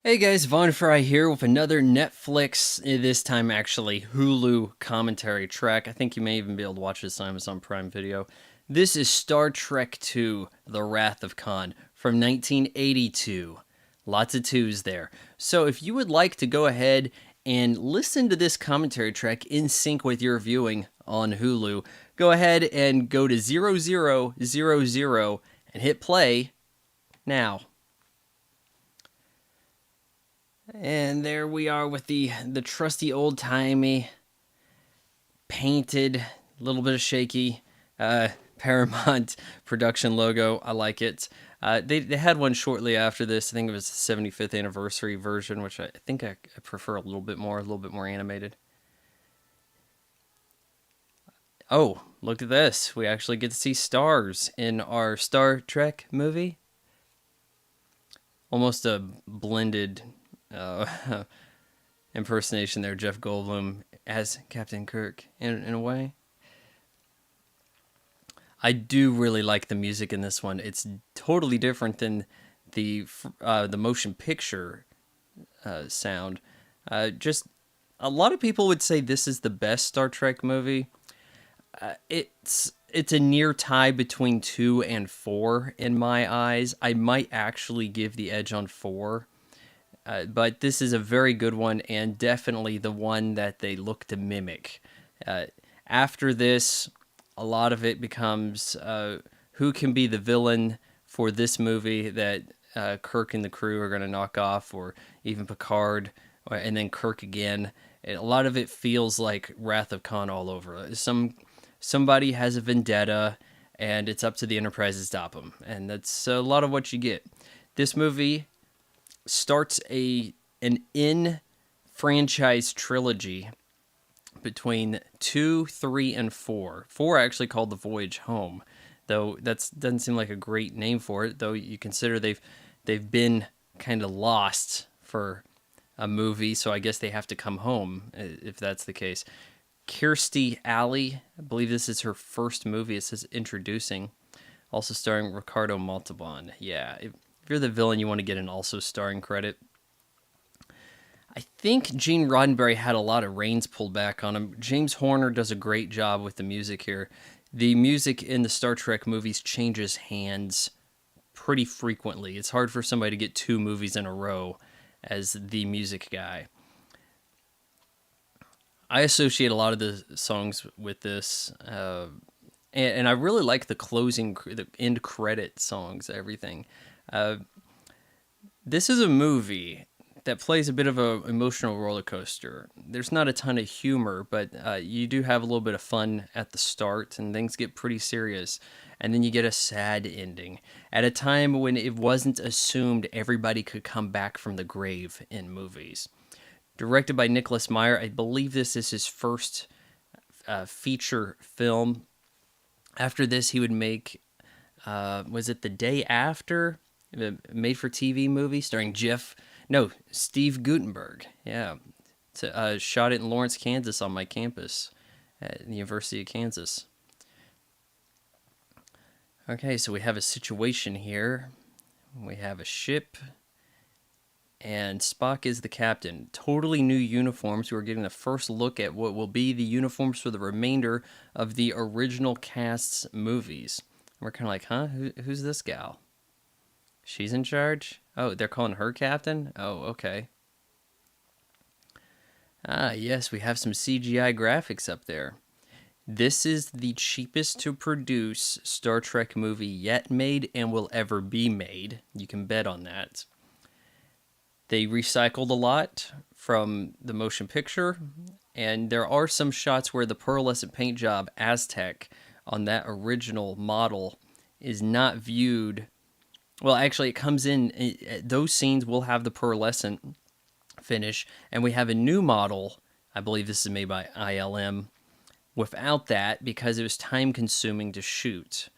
Hey guys, Von Fry here with another Netflix, this time actually Hulu commentary track. I think you may even be able to watch this on Amazon Prime Video. This is Star Trek II: The Wrath of Khan from 1982. Lots of twos there. So if you would like to go ahead and listen to this commentary track in sync with your viewing on Hulu, go ahead and go to 0000 and hit play now. And there we are with the trusty old timey painted, little bit of shaky Paramount production logo. I like it. They had one shortly after this. I think it was the 75th anniversary version, which I think I prefer a little bit more animated. Oh, look at this. We actually get to see stars in our Star Trek movie. Almost a blended uh, impersonation there, Jeff Goldblum as Captain Kirk in a way. I do really like the music in this one. It's totally different than the motion picture sound. Just a lot of people would say this is the best Star Trek movie. It's a near tie between 2 and 4 in my eyes. I might actually give the edge on 4. But this is a very good one and definitely the one that they look to mimic. Uh, After this, a lot of it becomes who can be the villain for this movie that Kirk and the crew are going to knock off, or even Picard, and then Kirk again. And a lot of it feels like Wrath of Khan all over. Somebody has a vendetta, and it's up to the Enterprise to stop them, and that's a lot of what you get. This movie starts an in franchise trilogy between 2, 3, and 4. 4 actually called The Voyage Home, though that doesn't seem like a great name for it. Though you consider they've been kind of lost for a movie, so I guess they have to come home if that's the case. Kirstie Alley, I believe this is her first movie. It says introducing, also starring Ricardo Montalban. Yeah, if you're the villain, you want to get an also starring credit. I think Gene Roddenberry had a lot of reins pulled back on him. James Horner does a great job with the music here. The music in the Star Trek movies changes hands pretty frequently. It's hard for somebody to get 2 movies in a row as the music guy. I associate a lot of the songs with this, and I really like the end credit songs, everything. Uh, this is a movie that plays a bit of an emotional roller coaster. There's not a ton of humor, but you do have a little bit of fun at the start, and things get pretty serious. And then you get a sad ending at a time when it wasn't assumed everybody could come back from the grave in movies. Directed by Nicholas Meyer, I believe this is his first feature film. After this, he would make, was it The Day After? The made for TV movie starring Steve Guttenberg. Yeah. Shot it in Lawrence, Kansas on my campus at the University of Kansas. Okay, so we have a situation here. We have a ship, and Spock is the captain. Totally new uniforms. We're getting the first look at what will be the uniforms for the remainder of the original cast's movies. And we're kind of like, huh? Who's this gal? She's in charge? Oh, they're calling her captain? Oh, okay. Ah, yes, we have some CGI graphics up there. This is the cheapest to produce Star Trek movie yet made and will ever be made. You can bet on that. They recycled a lot from the motion picture, and there are some shots where the pearlescent paint job Aztec on that original model is not viewed. Well, actually, it comes in. Those scenes will have the pearlescent finish, and we have a new model. I believe this is made by ILM. Without that, because it was time consuming to shoot.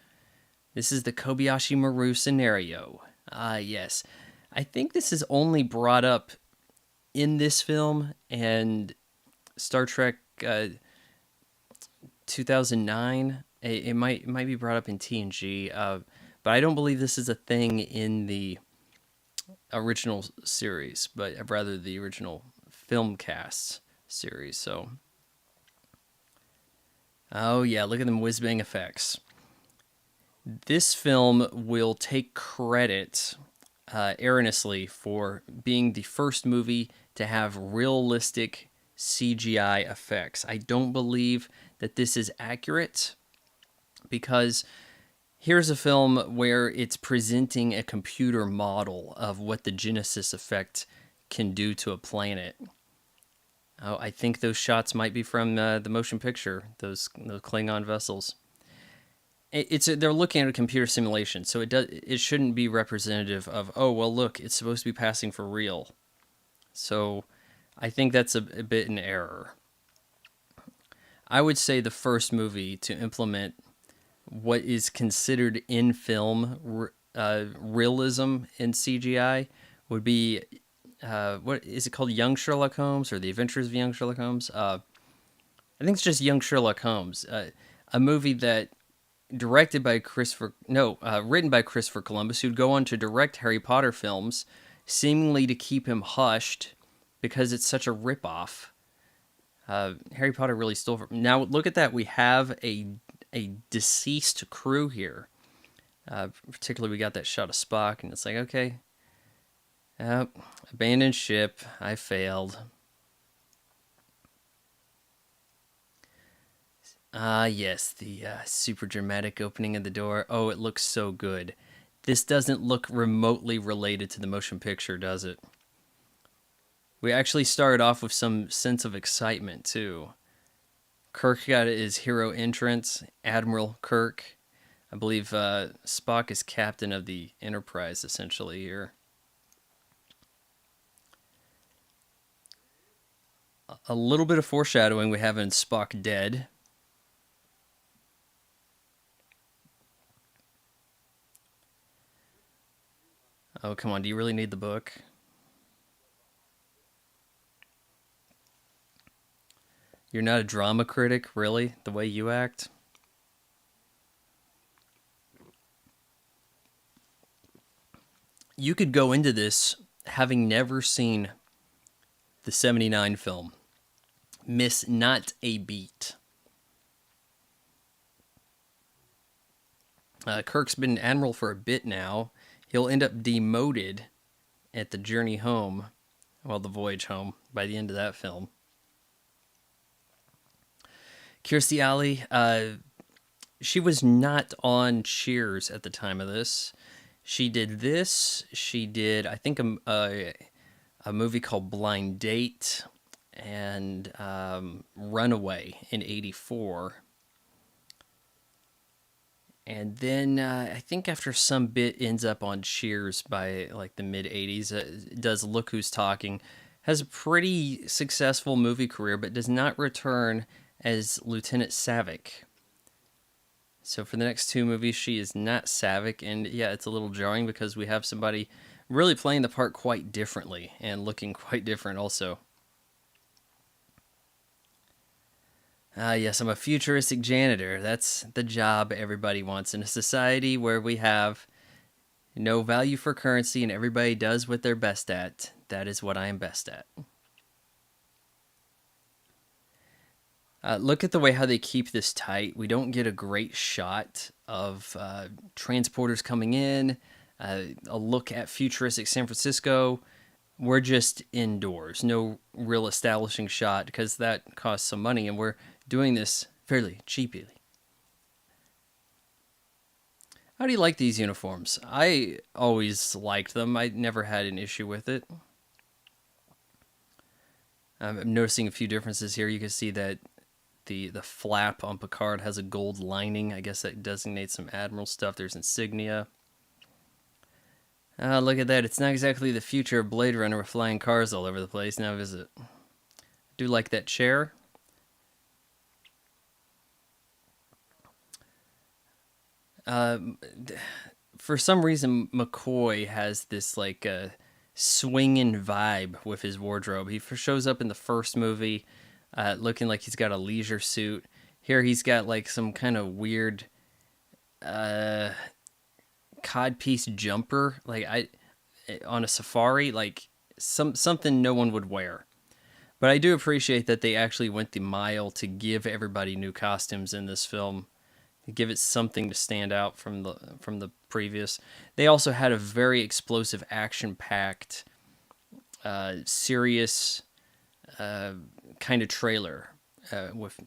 This is the Kobayashi Maru scenario. Ah, yes. I think this is only brought up in this film and Star Trek 2009. It might be brought up in TNG, but I don't believe this is a thing in the original series, but rather the original film cast series. So, oh yeah, look at them whiz bang effects. This film will take credit erroneously for being the first movie to have realistic CGI effects. I don't believe that this is accurate because here's a film where it's presenting a computer model of what the Genesis effect can do to a planet. Oh, I think those shots might be from the motion picture, those Klingon vessels. They're looking at a computer simulation, so it shouldn't be representative of, oh well, look, it's supposed to be passing for real. So I think that's a bit in error. I would say the first movie to implement what is considered in film realism in CGI would be what is it called? Young Sherlock Holmes or The Adventures of Young Sherlock Holmes? I think it's just Young Sherlock Holmes, a movie that written by Christopher Columbus, who'd go on to direct Harry Potter films, seemingly to keep him hushed because it's such a ripoff. Harry Potter really stole from. Now look at that. We have a deceased crew here. Particularly, we got that shot of Spock, and it's like, okay, abandoned ship. I failed. Yes, the super dramatic opening of the door. Oh, it looks so good. This doesn't look remotely related to the motion picture, does it? We actually started off with some sense of excitement, too. Kirk got his hero entrance, Admiral Kirk. I believe Spock is captain of the Enterprise, essentially, here. A little bit of foreshadowing we have in Spock dead. Oh, come on, do you really need the book? You're not a drama critic, really, the way you act? You could go into this having never seen the 79 film. Miss not a beat. Kirk's been admiral for a bit now. He'll end up demoted at the journey home, well, the voyage home, by the end of that film. Kirstie Alley, she was not on Cheers at the time of this. She did this. She did, I think, a movie called Blind Date and Runaway in '84. And then I think after some bit ends up on Cheers by like the mid '80s, does Look Who's Talking, has a pretty successful movie career, but does not return as Lieutenant Savick. So for the next two movies, she is not Savick, and yeah, it's a little jarring because we have somebody really playing the part quite differently and looking quite different also. Yes, I'm a futuristic janitor. That's the job everybody wants in a society where we have no value for currency and everybody does what they're best at. That is what I am best at. Look at the way how they keep this tight. We don't get a great shot of transporters coming in, a look at futuristic San Francisco. We're just indoors. No real establishing shot because that costs some money, and we're doing this fairly cheaply. How do you like these uniforms? I always liked them. I never had an issue with it. I'm noticing a few differences here. You can see that the flap on Picard has a gold lining. I guess that designates some Admiral stuff. There's insignia. Look at that. It's not exactly the future of Blade Runner with flying cars all over the place. Now is it? I do like that chair. For some reason, McCoy has this like swinging vibe with his wardrobe. He shows up in the first movie looking like he's got a leisure suit. Here he's got like some kind of weird codpiece jumper. Like on a safari, like something no one would wear. But I do appreciate that they actually went the mile to give everybody new costumes in this film, to give it something to stand out from the previous. They also had a very explosive, action-packed, serious kind of trailer with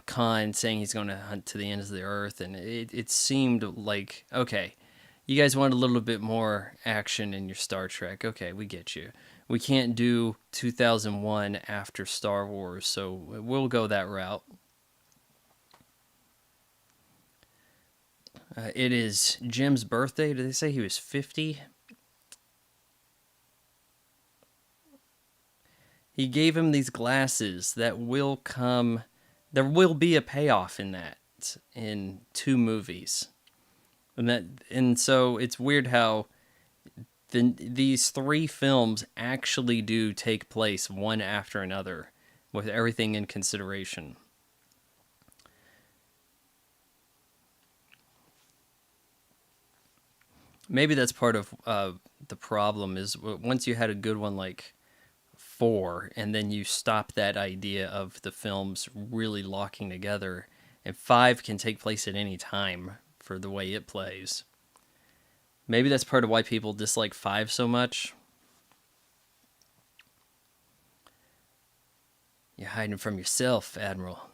Khan saying he's going to hunt to the ends of the earth, and it seemed like, okay, you guys want a little bit more action in your Star Trek. Okay, we get you. We can't do 2001 after Star Wars, so we'll go that route. It is Jim's birthday. Did they say he was 50? He gave him these glasses that will come. There will be a payoff in that in 2 movies, and so it's weird how these 3 films actually do take place one after another, with everything in consideration. Maybe that's part of the problem is once you had a good one like 4, and then you stop that idea of the films really locking together, and 5 can take place at any time for the way it plays. Maybe that's part of why people dislike 5 so much. You're hiding from yourself, Admiral.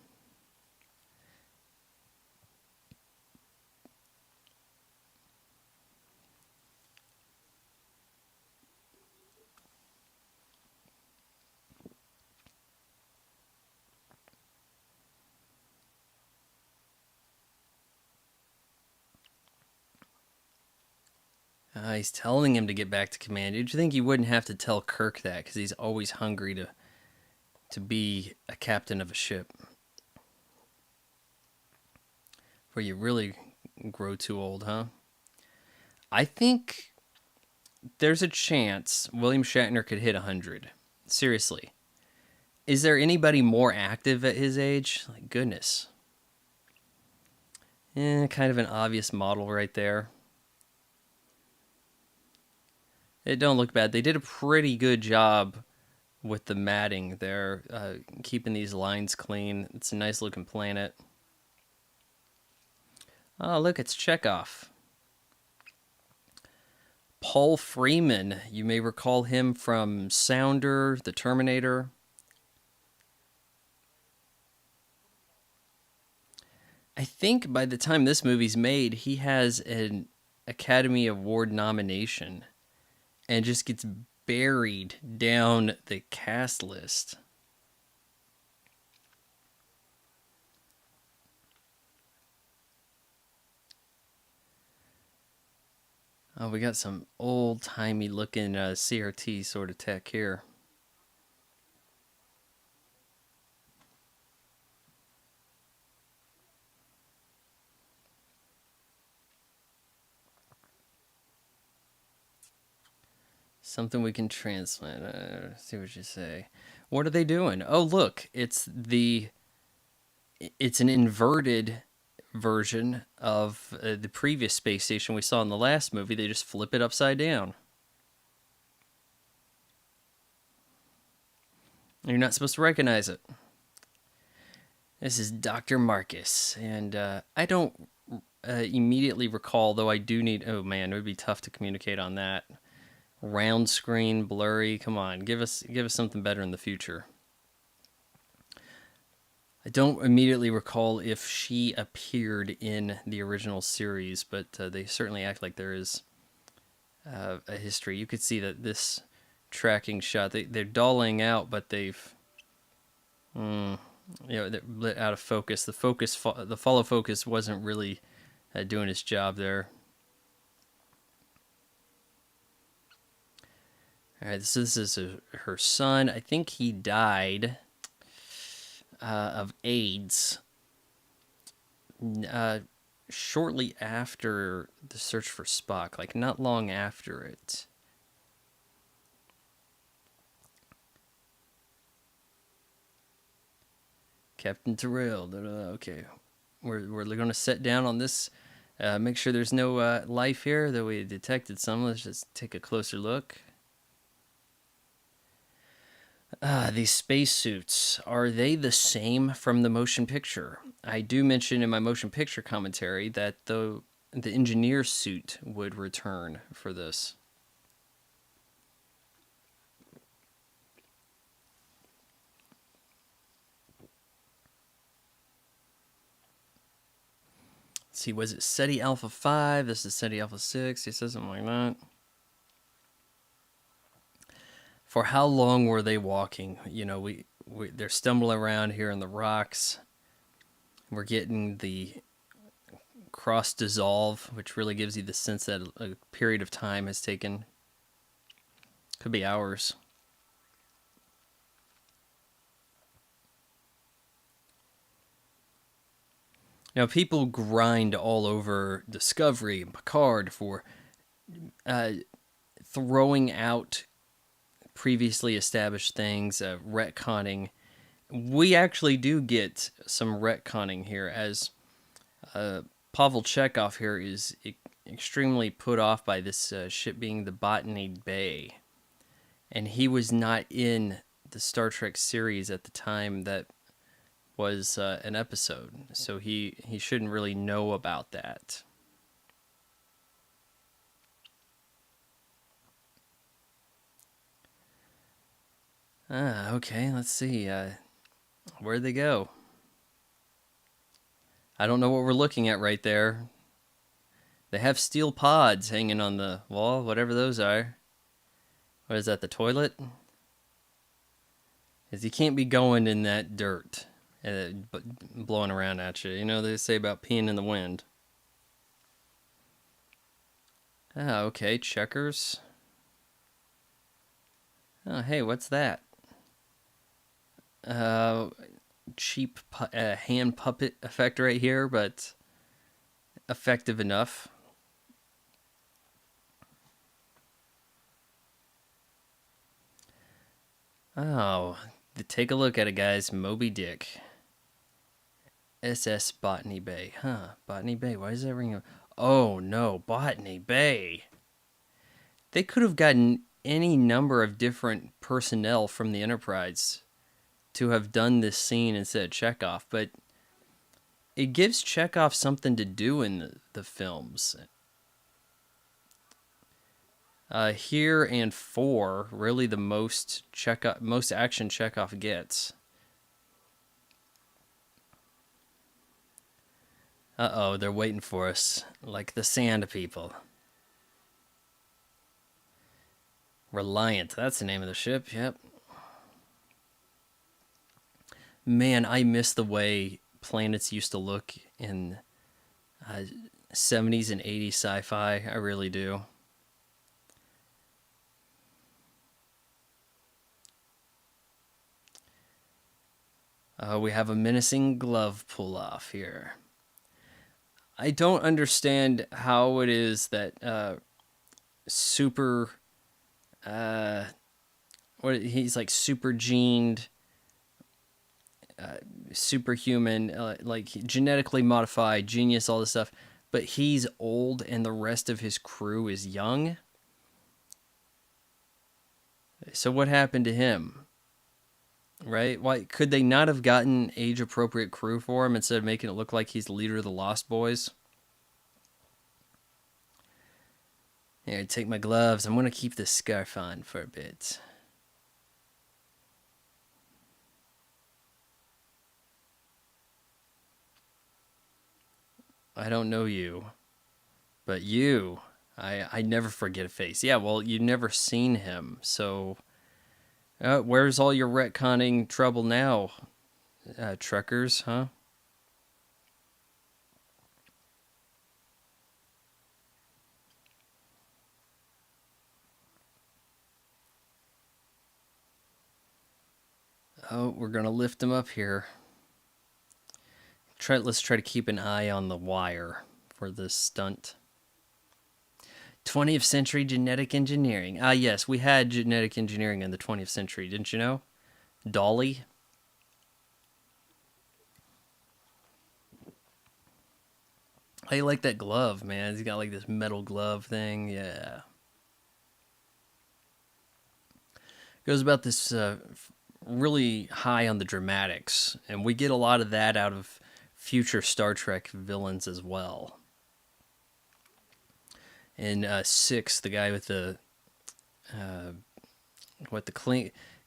He's telling him to get back to command. Did you think you wouldn't have to tell Kirk that because he's always hungry to be a captain of a ship? Where you really grow too old, huh? I think there's a chance William Shatner could hit 100. Seriously. Is there anybody more active at his age? Like, goodness. Kind of an obvious model right there. It don't look bad. They did a pretty good job with the matting there, keeping these lines clean. It's a nice looking planet. Oh, look, it's Chekhov. Paul Freeman. You may recall him from Sounder, The Terminator. I think by the time this movie's made, he has an Academy Award nomination and just gets buried down the cast list. Oh, we got some old-timey looking CRT sort of tech here. Something we can transplant. See what you say. What are they doing? Oh, look, it's an inverted version of the previous space station we saw in the last movie. They just flip it upside down. You're not supposed to recognize it. This is Dr. Marcus, and I don't immediately recall, though I do need. Oh man, it would be tough to communicate on that. Round screen, blurry. Come on, give us something better in the future. I don't immediately recall if she appeared in the original series, but they certainly act like there is a history. You could see that this tracking shot, they're dulling out, but they've, they're lit out of focus. The follow focus wasn't really doing its job there. All right, so this is her son. I think he died of AIDS shortly after the search for Spock, like not long after it. Captain Terrell. Okay, we're going to set down on this Make sure there's no life here, though we detected some. Let's just take a closer look. These spacesuits, are they the same from the motion picture? I do mention in my motion picture commentary that the engineer suit would return for this. Let's see, was it SETI Alpha 5? This is SETI Alpha 6. He says something like that. For how long were they walking? You know, they're stumbling around here in the rocks. We're getting the cross dissolve, which really gives you the sense that a period of time has taken. Could be hours. Now, people grind all over Discovery and Picard for throwing out previously established things, retconning. We actually do get some retconning here, as Pavel Chekhov here is extremely put off by this ship being the Botany Bay. And he was not in the Star Trek series at the time that was an episode, so he shouldn't really know about that. Okay, let's see. Where'd they go? I don't know what we're looking at right there. They have steel pods hanging on the wall, whatever those are. What is that, the toilet? Because you can't be going in that dirt. Blowing around at you. You know, they say about peeing in the wind. Okay, checkers. Oh, hey, what's that? Cheap hand puppet effect right here, but effective enough. Oh, take a look at it, guys. Moby Dick. SS Botany Bay. Botany Bay. Why is that ringing? Oh, no. Botany Bay. They could have gotten any number of different personnel from the Enterprise to have done this scene instead of Chekhov, but it gives Chekhov something to do in the films. Here and 4, really the most action Chekhov gets. Uh-oh, they're waiting for us, like the Sand People. Reliant, that's the name of the ship, yep. Man, I miss the way planets used to look in 70s and 80s sci-fi. I really do. We have a menacing glove pull-off here. I don't understand how it is that he's like super gened, superhuman, like genetically modified, genius, all this stuff, but he's old and the rest of his crew is young. So what happened to him? Right? Why could they not have gotten age-appropriate crew for him instead of making it look like he's the leader of the Lost Boys? Here, take my gloves. I'm going to keep this scarf on for a bit. I don't know you, but you, I never forget a face. Yeah, well, you've never seen him, so where's all your retconning trouble now, truckers, huh? Oh, we're gonna lift him up here. Let's try to keep an eye on the wire for this stunt. 20th century genetic engineering. Ah, yes, we had genetic engineering in the 20th century, didn't you know? Dolly. I like that glove, man. He's got like this metal glove thing. Yeah. Goes about this really high on the dramatics, and we get a lot of that out of future Star Trek villains as well. In six, the guy with the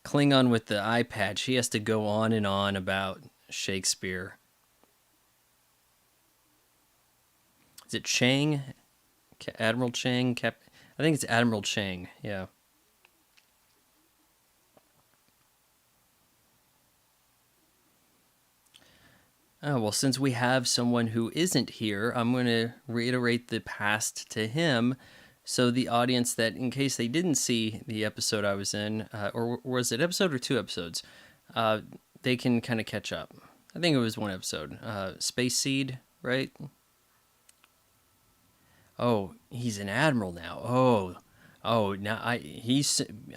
Klingon with the eye patch, he has to go on and on about Shakespeare. Is it Chang? Admiral Chang? I think it's Admiral Chang. Yeah. Oh, well, since we have someone who isn't here, I'm going to reiterate the past to him so the audience that, in case they didn't see the episode I was in, or was it episode or two episodes, they can kind of catch up. I think it was one episode. Space Seed, right? Oh, he's an admiral now. Now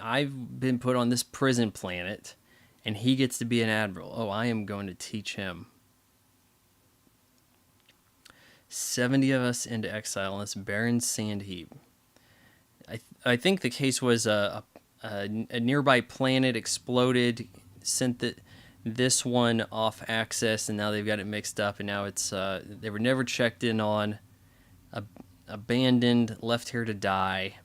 I've been put on this prison planet, and he gets to be an admiral. Oh, I am going to teach him. 70 of us into exile on this barren sand heap. I think the case was a nearby planet exploded, sent this one off axis, and now they've got it mixed up, and now it's they were never checked in on, abandoned, left here to die.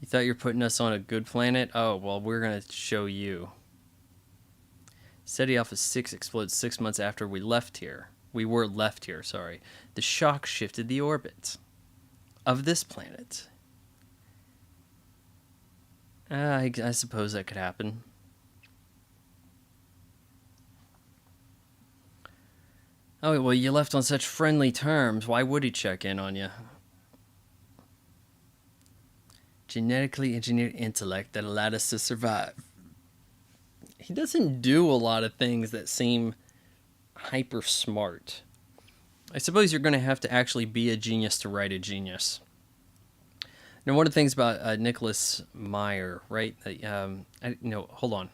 You thought you were putting us on a good planet? Oh, well, we're going to show you. SETI Alpha 6 explodes 6 months after we left here. We were left here, sorry. The shock shifted the orbit of this planet. I suppose that could happen. Oh, well, you left on such friendly terms. Why would he check in on you? Genetically engineered intellect that allowed us to survive. He doesn't do a lot of things that seem hyper smart. I suppose you're going to have to actually be a genius to write a genius. Now, one of the things about Nicholas Meyer, right? Hold on.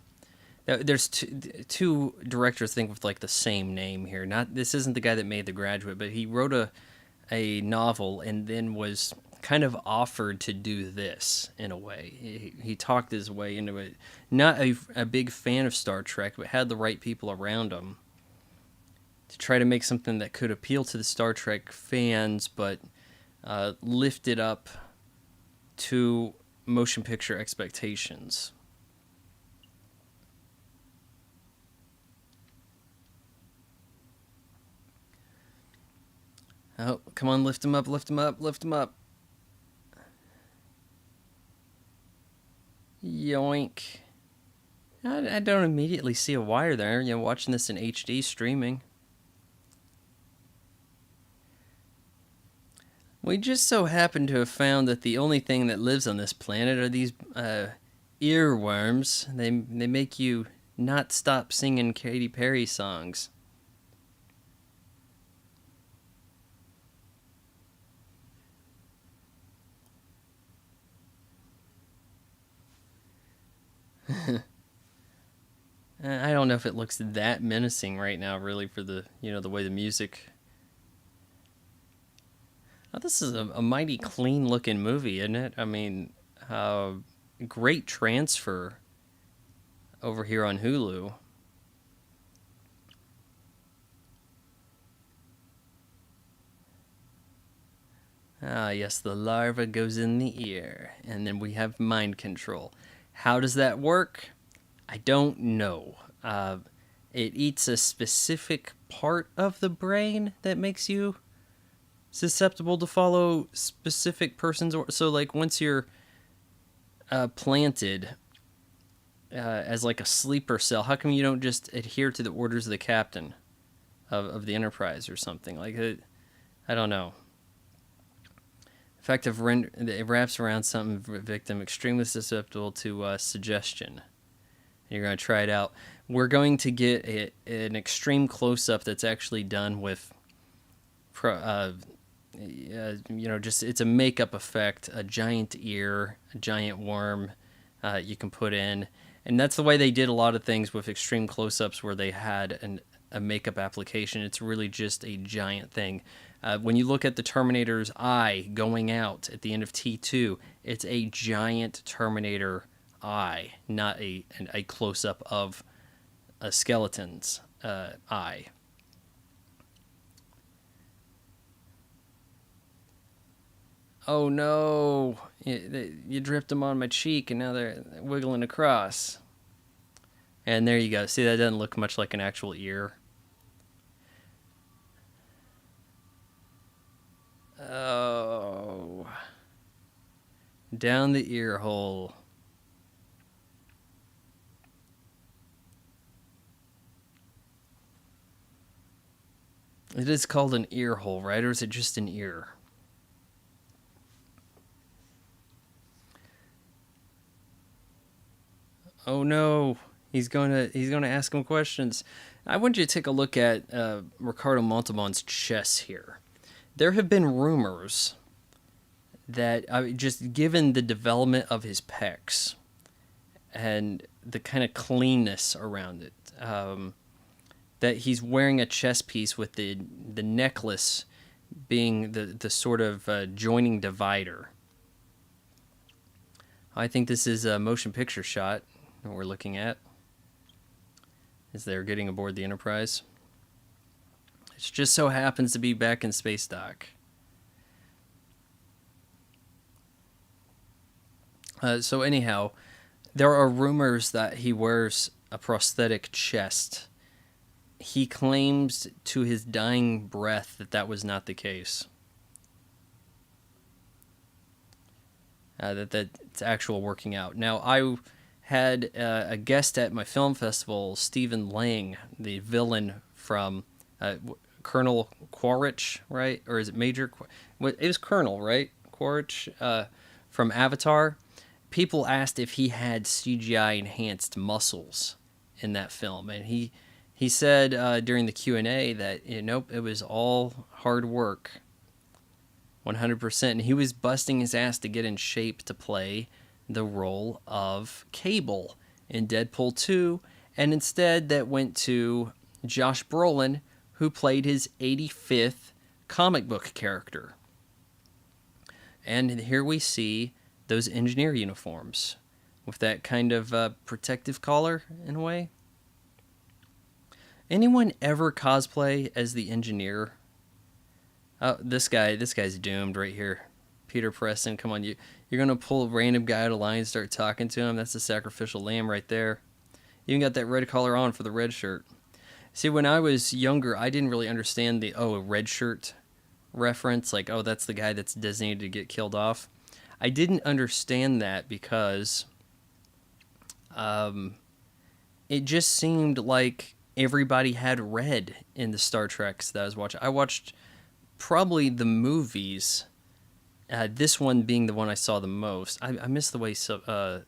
There's two directors, I think, with like the same name here. This isn't the guy that made The Graduate, but he wrote a novel and then was kind of offered to do this in a way. He talked his way into it. Not a big fan of Star Trek, but had the right people around him to try to make something that could appeal to the Star Trek fans, but lift it up to motion picture expectations. Oh, come on, lift him up, lift him up, lift him up. Yoink. I don't immediately see a wire there, watching this in HD streaming. We just so happen to have found that the only thing that lives on this planet are these earworms. They make you not stop singing Katy Perry songs. I don't know if it looks that menacing right now, really, for the way the music. Oh, this is a mighty clean looking movie, isn't it? I mean, great transfer over here on Hulu. Ah, yes, the larva goes in the ear, and then we have mind control. How does that work? I don't know. It eats a specific part of the brain that makes you susceptible to follow specific persons. So, like, once you're planted as like a sleeper cell, how come you don't just adhere to the orders of the captain of the Enterprise or something? Like, I don't know. Effective it wraps around something victim extremely susceptible to suggestion. You're going to try it out. We're going to get an extreme close-up that's actually done with, just it's a makeup effect, a giant ear, a giant worm you can put in. And that's the way they did a lot of things with extreme close-ups where they had a makeup application. It's really just a giant thing. When you look at the Terminator's eye going out at the end of T2, it's a giant Terminator eye, not a close-up of a skeleton's eye. Oh no, you dripped them on my cheek and now they're wiggling across. And there you go. See, that doesn't look much like an actual ear. Oh. Down the ear hole. It is called an ear hole, right? Or is it just an ear? Oh no. He's gonna ask him questions. I want you to take a look at Ricardo Montalban's chest here. There have been rumors that, just given the development of his pecs and the kind of cleanness around it, that he's wearing a chest piece with the necklace being the sort of joining divider. I think this is a motion picture shot that we're looking at as they're getting aboard the Enterprise. It just so happens to be back in space dock. So anyhow, there are rumors that he wears a prosthetic chest. He claims to his dying breath that that was not the case. That it's actual working out. Now, I had a guest at my film festival, Stephen Lang, the villain from Colonel Quaritch, right? Or is it Major? It was Colonel, right? Quaritch from Avatar. People asked if he had CGI enhanced muscles in that film, and he said during the Q&A that nope, it was all hard work, 100%. And he was busting his ass to get in shape to play the role of Cable in Deadpool 2, and instead that went to Josh Brolin, who played his 85th comic book character. And here we see those engineer uniforms with that kind of protective collar in a way. Anyone ever cosplay as the engineer? Oh, this guy's doomed right here. Peter Preston, come on, you're gonna pull a random guy out of line and start talking to him. That's a sacrificial lamb right there. You even got that red collar on for the red shirt. See, when I was younger, I didn't really understand the a red shirt reference. Like, oh, that's the guy that's designated to get killed off. I didn't understand that because it just seemed like everybody had red in the Star Treks that I was watching. I watched probably the movies. This one being the one I saw the most. I miss the way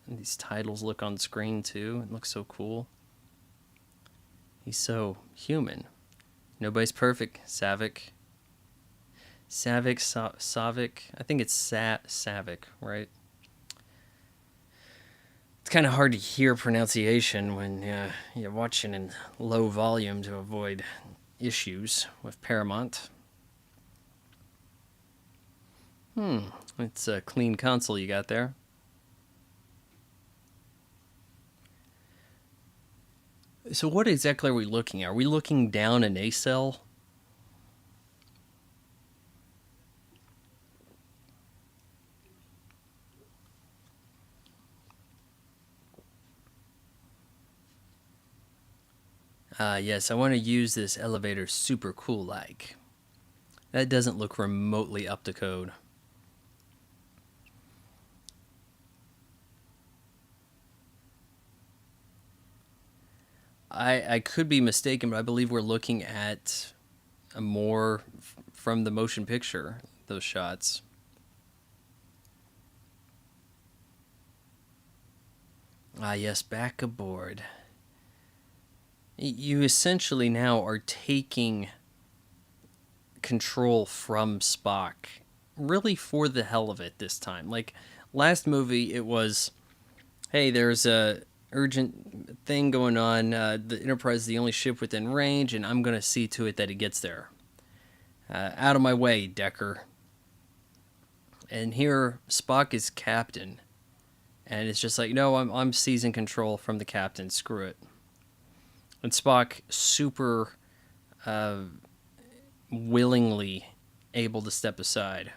these titles look on screen too. It looks so cool. He's so human. Nobody's perfect. Savick. I think it's Savick, right? It's kind of hard to hear pronunciation when you're watching in low volume to avoid issues with Paramount. It's a clean console you got there. So what exactly are we looking at? Are we looking down a nacelle? Yes, I want to use this elevator super cool like. That doesn't look remotely up to code. I could be mistaken, but I believe we're looking at a more from the motion picture, those shots. Yes, back aboard. You essentially now are taking control from Spock, really for the hell of it this time. Like, last movie, it was, hey, there's a urgent thing going on. The Enterprise is the only ship within range, and I'm going to see to it that it gets there. Out of my way, Decker. And here, Spock is captain. And it's just like, no, I'm seizing control from the captain. Screw it. And Spock, super willingly able to step aside.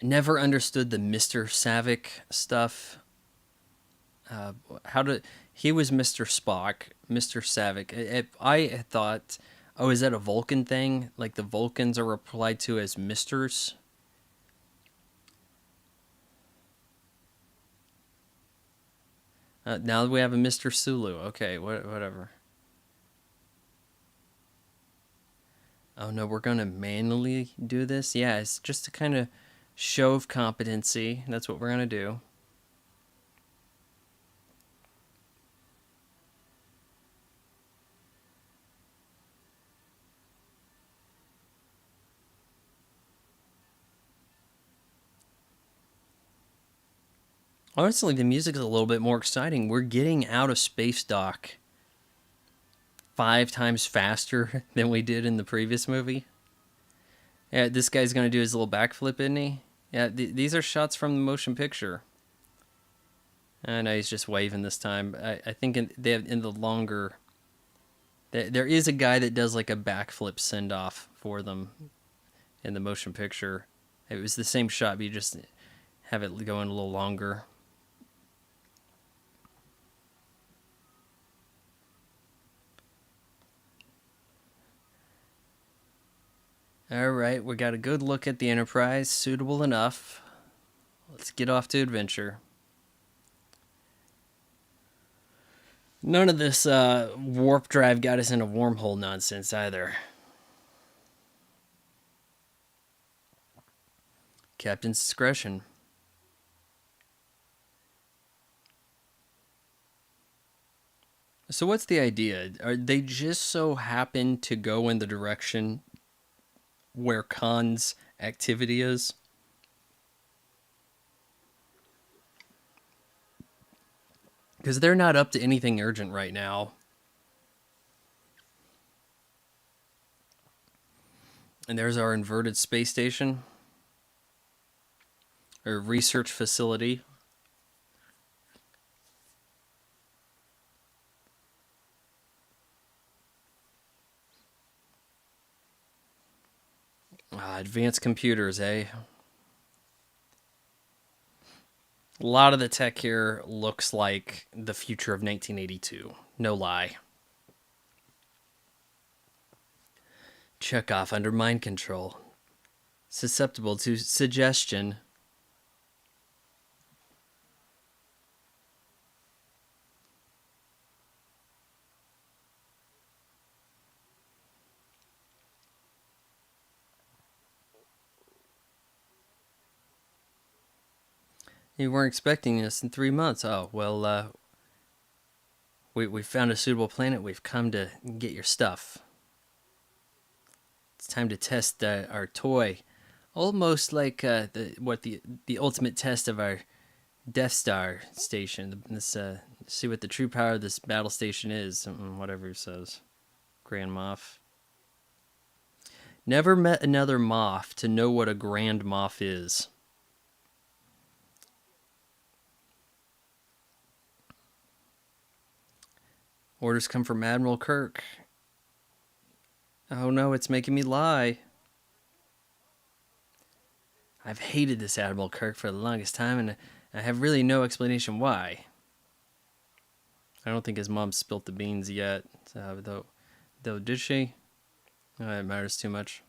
I never understood the Mr. Savick stuff. How did he was Mr. Spock, Mr. Savick? I thought, oh, is that a Vulcan thing? Like the Vulcans are replied to as Misters. Now we have a Mr. Sulu. Okay, whatever. Oh no, we're gonna manually do this. Yeah, it's just a kind of show of competency. That's what we're gonna do. Honestly, the music is a little bit more exciting. We're getting out of space dock 5 times faster than we did in the previous movie. Yeah, this guy's gonna do his little backflip, isn't he? Yeah, these are shots from the motion picture. I know he's just waving this time. I think in the longer, there is a guy that does like a backflip send off for them in the motion picture. It was the same shot, but you just have it going a little longer. All right, we got a good look at the Enterprise, suitable enough. Let's get off to adventure. None of this warp drive got us into wormhole nonsense either. Captain's discretion. So what's the idea? Are they just so happen to go in the direction where Khan's activity is? Because they're not up to anything urgent right now. And there's our inverted space station. Or research facility. Advanced computers, eh? A lot of the tech here looks like the future of 1982. No lie. Chekhov under mind control. Susceptible to suggestion. You weren't expecting us in 3 months. Oh, well, we found a suitable planet. We've come to get your stuff. It's time to test our toy. Almost like the ultimate test of our Death Star station. This see what the true power of this battle station is. Whatever he says, Grand Moff. Never met another Moff to know what a Grand Moff is. Orders come from Admiral Kirk. Oh no, it's making me lie. I've hated this Admiral Kirk for the longest time, and I have really no explanation why. I don't think his mom spilt the beans yet, though did she? It matters too much.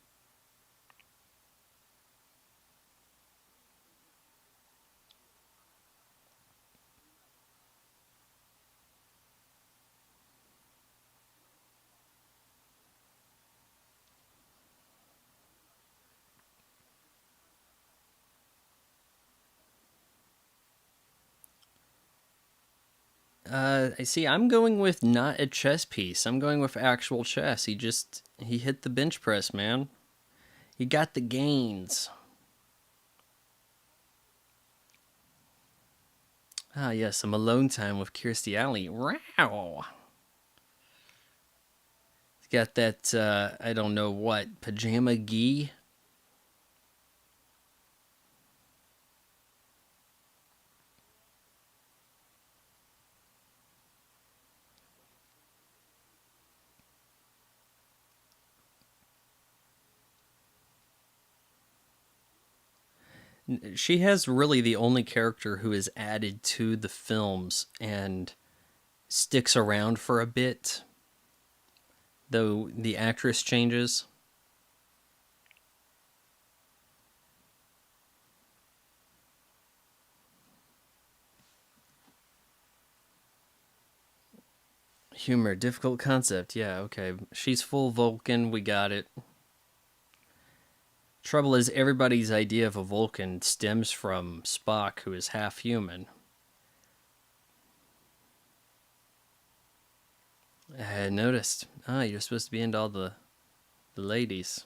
I see. I'm going with not a chess piece. I'm going with actual chess. He hit the bench press, man. He got the gains. Ah, yes, some alone time with Kirstie Alley. Wow. Got that, I don't know what, pajama gi? She has really the only character who is added to the films and sticks around for a bit, though the actress changes. Humor, difficult concept. Yeah, okay. She's full Vulcan. We got it. Trouble is, everybody's idea of a Vulcan stems from Spock, who is half human. I had noticed. Ah, you're supposed to be into all the ladies.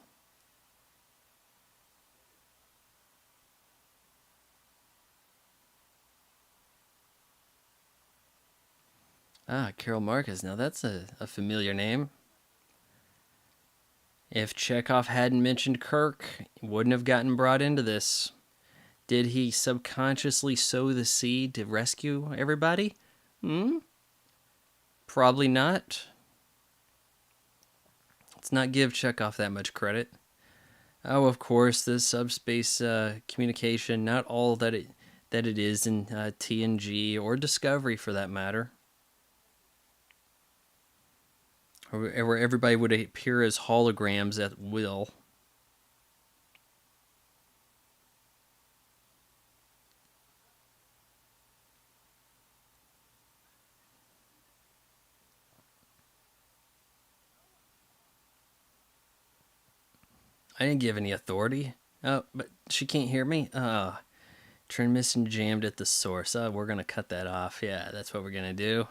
Ah, Carol Marcus. Now that's a familiar name. If Chekhov hadn't mentioned Kirk, he wouldn't have gotten brought into this. Did he subconsciously sow the seed to rescue everybody? Hmm? Probably not. Let's not give Chekhov that much credit. Oh, of course, the subspace communication, not all that it is in TNG or Discovery for that matter, where everybody would appear as holograms at will. I didn't give any authority. Oh, but she can't hear me? Transmission jammed at the source. Oh, we're going to cut that off. Yeah, that's what we're going to do.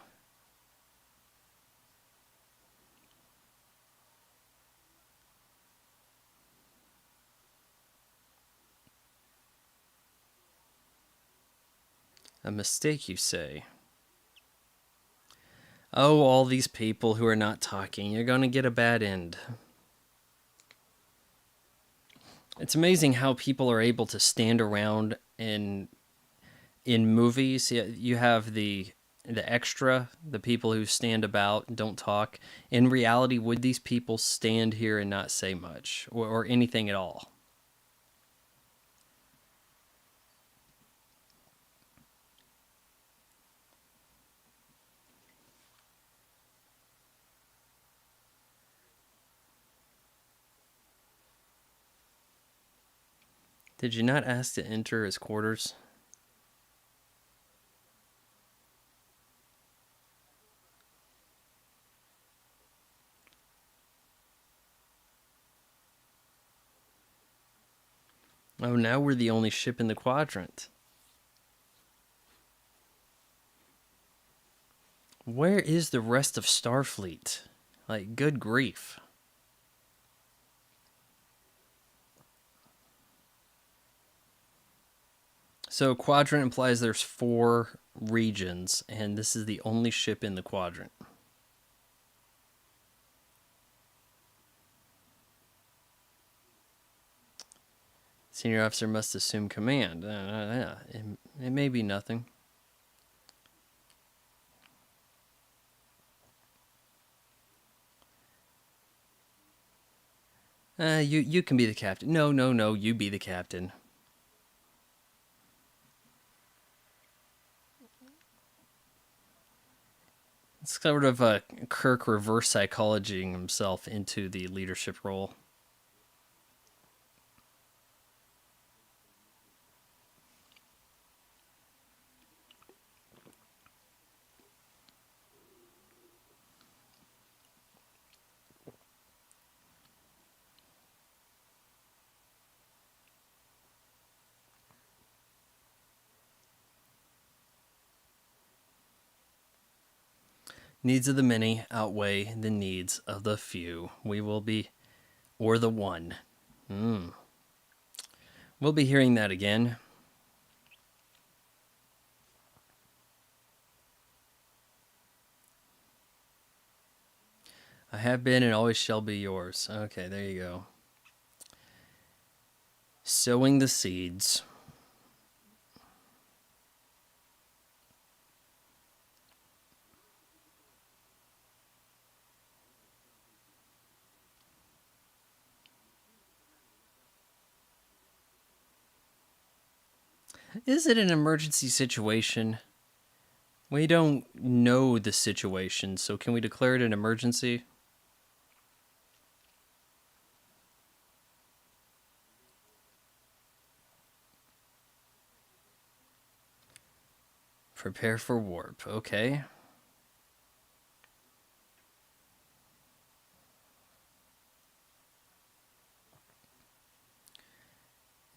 A mistake, you say? Oh, all these people who are not talking. You're going to get a bad end. It's amazing how people are able to stand around in movies. You have the extra, the people who stand about and don't talk. In reality, would these people stand here and not say much or anything at all? Did you not ask to enter his quarters? Oh, now we're the only ship in the quadrant. Where is the rest of Starfleet? Like, good grief. So, quadrant implies there's 4 regions, and this is the only ship in the quadrant. Senior officer must assume command. It may be nothing. You can be the captain. No, no, no, you be the captain. It's sort of Kirk reverse psychologying himself into the leadership role. Needs of the many outweigh the needs of the few. We will be, or the one. We'll be hearing that again. I have been and always shall be yours. Okay, there you go. Sowing the seeds. Is it an emergency situation? We don't know the situation, so can we declare it an emergency? Prepare for warp. Okay.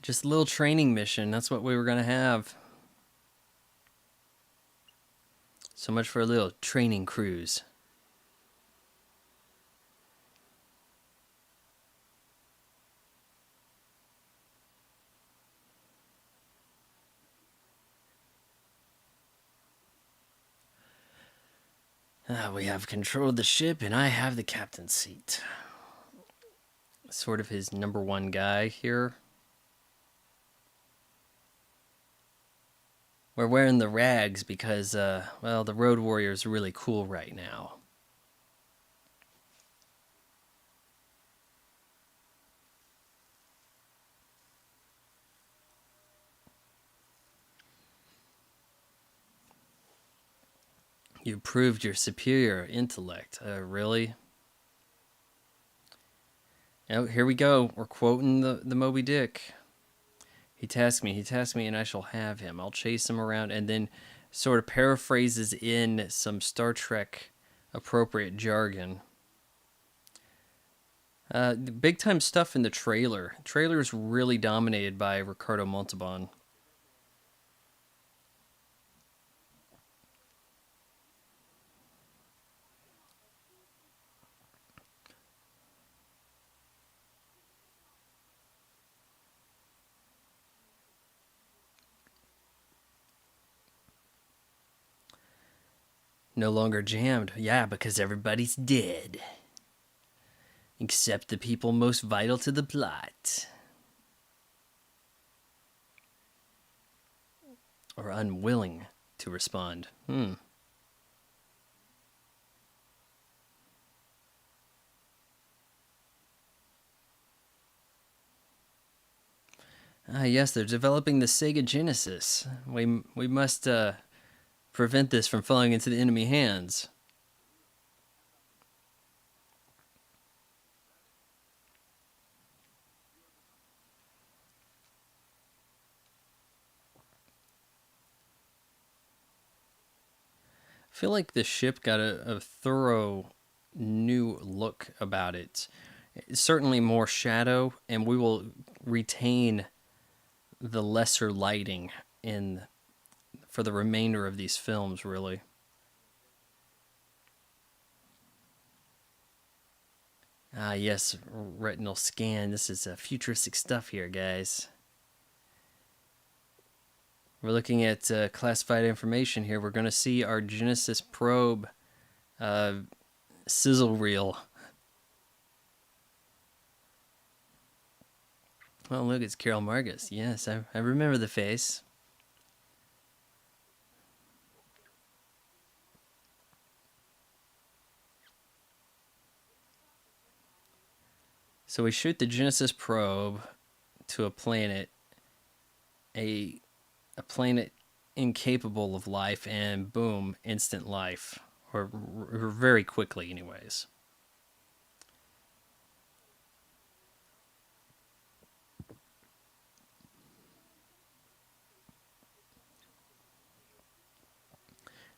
Just a little training mission. That's what we were going to have. So much for a little training cruise. We have control of the ship, and I have the captain's seat. Sort of his number one guy here. We're wearing the rags because, well, the Road Warrior is really cool right now. You proved your superior intellect. Really? Oh, here we go. We're quoting the Moby Dick. He tasked me, and I shall have him. I'll chase him around, and then sort of paraphrases in some Star Trek appropriate jargon. Big time stuff in the trailer. Trailer is really dominated by Ricardo Montalban. No longer jammed. Yeah, because everybody's dead. Except the people most vital to the plot. Or unwilling to respond. Ah, yes, they're developing the Sega Genesis. We must prevent this from falling into the enemy hands. I feel like the ship got a thorough new look about it. It's certainly more shadow, and we will retain the lesser lighting in for the remainder of these films, really. Ah, yes, retinal scan. This is futuristic stuff here, guys. We're looking at classified information here. We're going to see our Genesis probe uh, sizzle reel. Oh, look, it's Carol Margus. Yes, I remember the face. So we shoot the Genesis probe to a a planet incapable of life, and boom, instant life, or very quickly, anyways.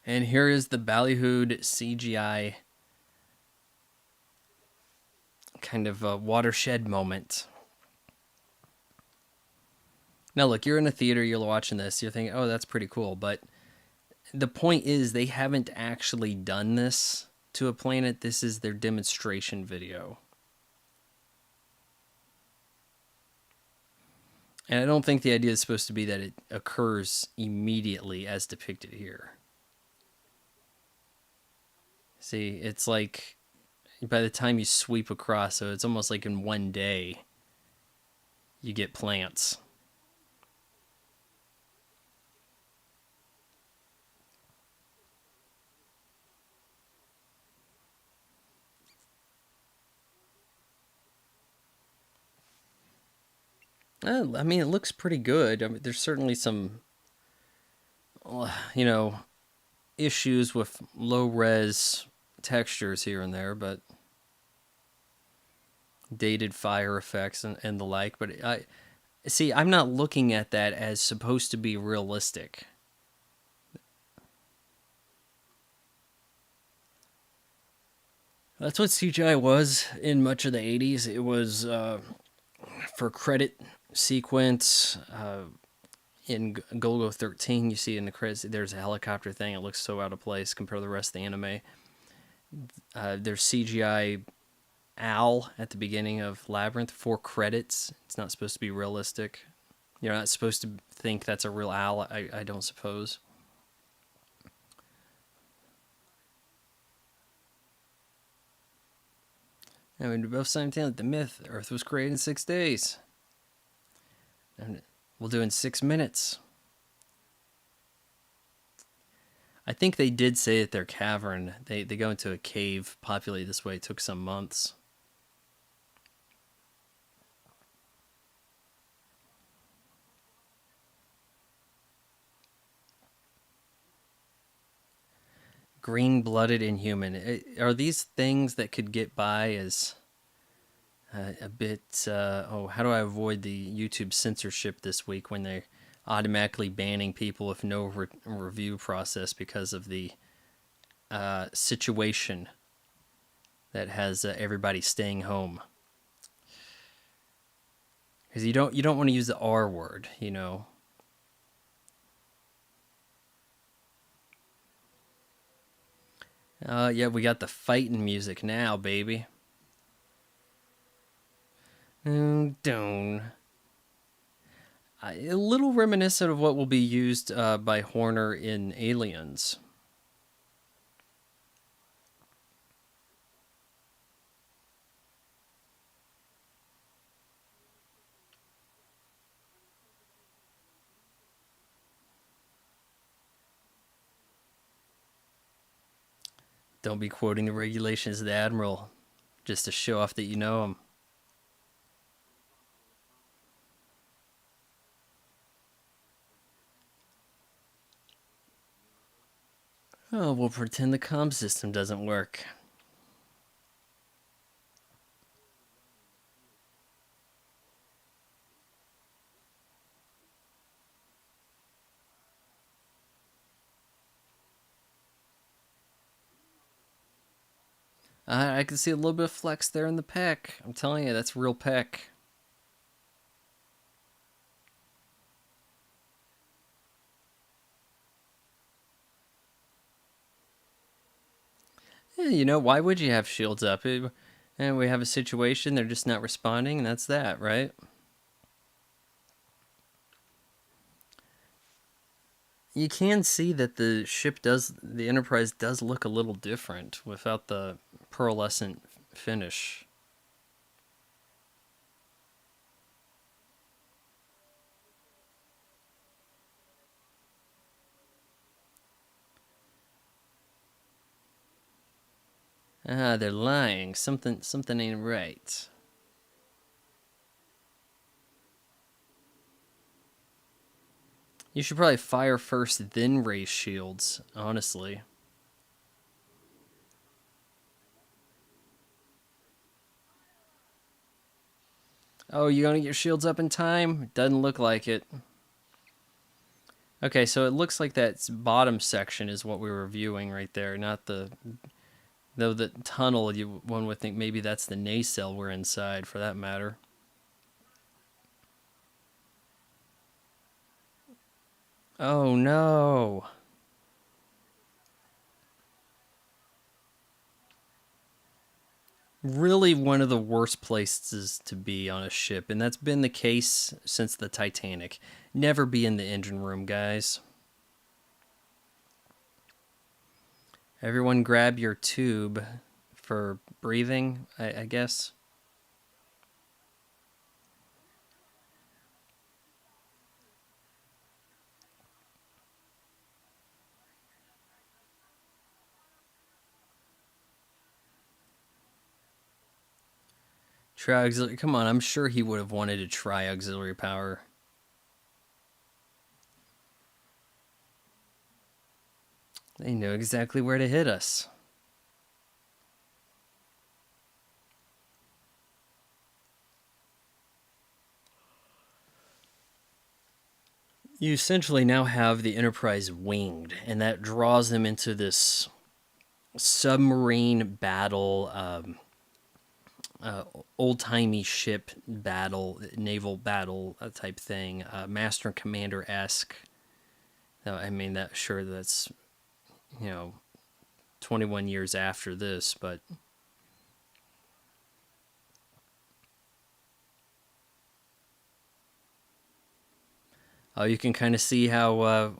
And here is the ballyhooed CGI kind of a watershed moment. Now, look, you're in a theater, you're watching this, you're thinking, oh, that's pretty cool. But the point is, they haven't actually done this to a planet. This is their demonstration video. And I don't think the idea is supposed to be that it occurs immediately as depicted here. See, it's like, by the time you sweep across, so it's almost like in one day you get plants. I mean, it looks pretty good. I mean, there's certainly some, you know, issues with low res textures here and there, but dated fire effects and the like. But I see, I'm not looking at that as supposed to be realistic. That's what CGI was in much of the 80s. It was for credit sequence. In Golgo 13, you see in the credits, there's a helicopter thing. It looks so out of place compared to the rest of the anime. There's CGI owl at the beginning of Labyrinth for credits. It's not supposed to be realistic. You're not supposed to think that's a real owl, I don't suppose. I mean, both simultaneously, the myth, Earth was created in 6 days. And we'll do it in 6 minutes. I think they did say that their cavern, they go into a cave populated this way. It took some months. Green-blooded inhuman. Are these things that could get by as a bit... how do I avoid the YouTube censorship this week when they're automatically banning people with no review process because of the situation that has everybody staying home? Because you don't want to use the R word, you know. Yeah, we got the fighting music now, baby. Down. A little reminiscent of what will be used by Horner in Aliens. Don't be quoting the regulations of the Admiral just to show off that you know him. Oh, we'll pretend the comm system doesn't work. I can see a little bit of flex there in the pec. I'm telling you, that's real pec. Yeah, you know, why would you have shields up? And we have a situation, they're just not responding, and that's that, right? You can see that the Enterprise does look a little different without the pearlescent finish. Ah, they're lying. Something ain't right. You should probably fire first, then raise shields, honestly. Oh, you gonna get your shields up in time? Doesn't look like it. Okay, so it looks like that bottom section is what we were viewing right there, not the... Though the tunnel, one would think maybe that's the nacelle we're inside, for that matter. Oh no! Really one of the worst places to be on a ship, and that's been the case since the Titanic. Never be in the engine room, guys. Everyone grab your tube for breathing, I guess. Try auxiliary. Come on, I'm sure he would have wanted to try auxiliary power. They knew exactly where to hit us. You essentially now have the Enterprise winged, and that draws them into this submarine battle, uh, old timey ship battle, naval battle type thing, Master and Commander esque. I mean, that sure that's you know 21 years after this, but you can kind of see how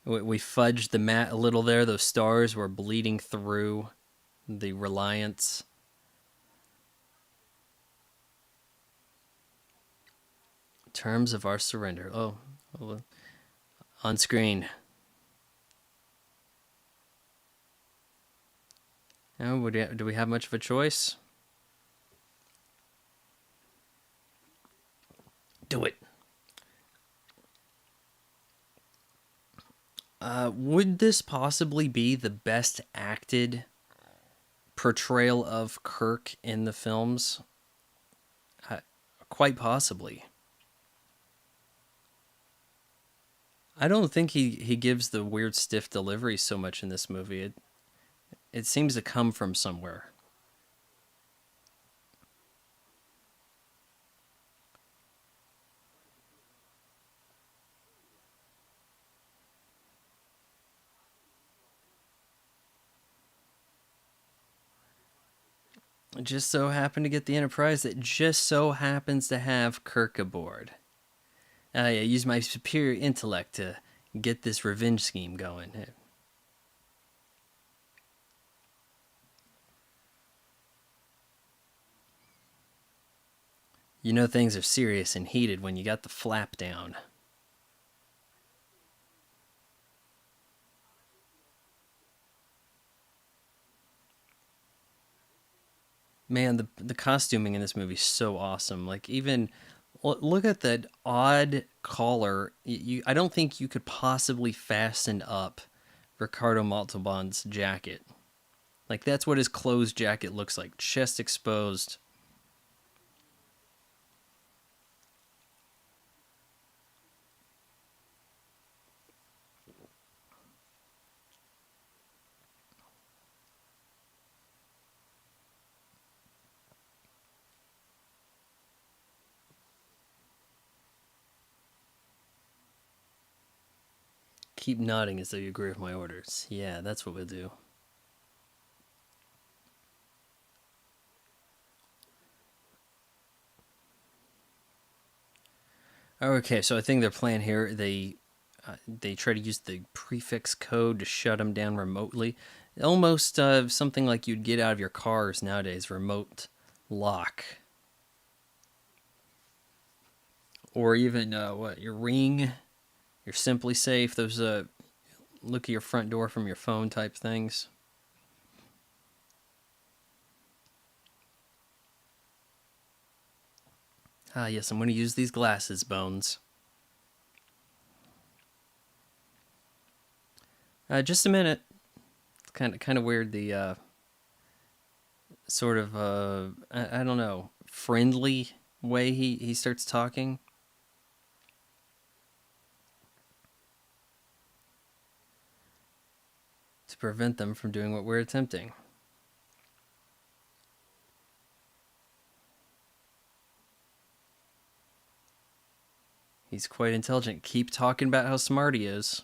we fudged the mat a little there. Those stars were bleeding through the Reliance. Terms of our surrender. Oh, on screen. Oh, do we have much of a choice? Do it. Would this possibly be the best acted portrayal of Kirk in the films? Uh, Quite possibly. I don't think he gives the weird stiff delivery so much in this movie. It seems to come from somewhere. It just so happened to get the Enterprise that just so happens to have Kirk aboard. I use my superior intellect to get this revenge scheme going. You know things are serious and heated when you got the flap down. Man, the costuming in this movie is so awesome. Like even look at that odd collar. I don't think you could possibly fasten up Ricardo Montalban's jacket. Like that's what his closed jacket looks like, chest exposed. Keep nodding as though you agree with my orders. Yeah, that's what we'll do. Okay, so I think their plan here, they try to use the prefix code to shut them down remotely. Almost something like you'd get out of your cars nowadays, remote lock. Or even, what, your Ring, your Simply Safe, those look at your front door from your phone type things. Ah, yes, I'm going to use these glasses, Bones. Just a minute. It's kind of weird. The sort of I don't know, friendly way he starts talking to prevent them from doing what we're attempting. He's quite intelligent. Keep talking about how smart he is.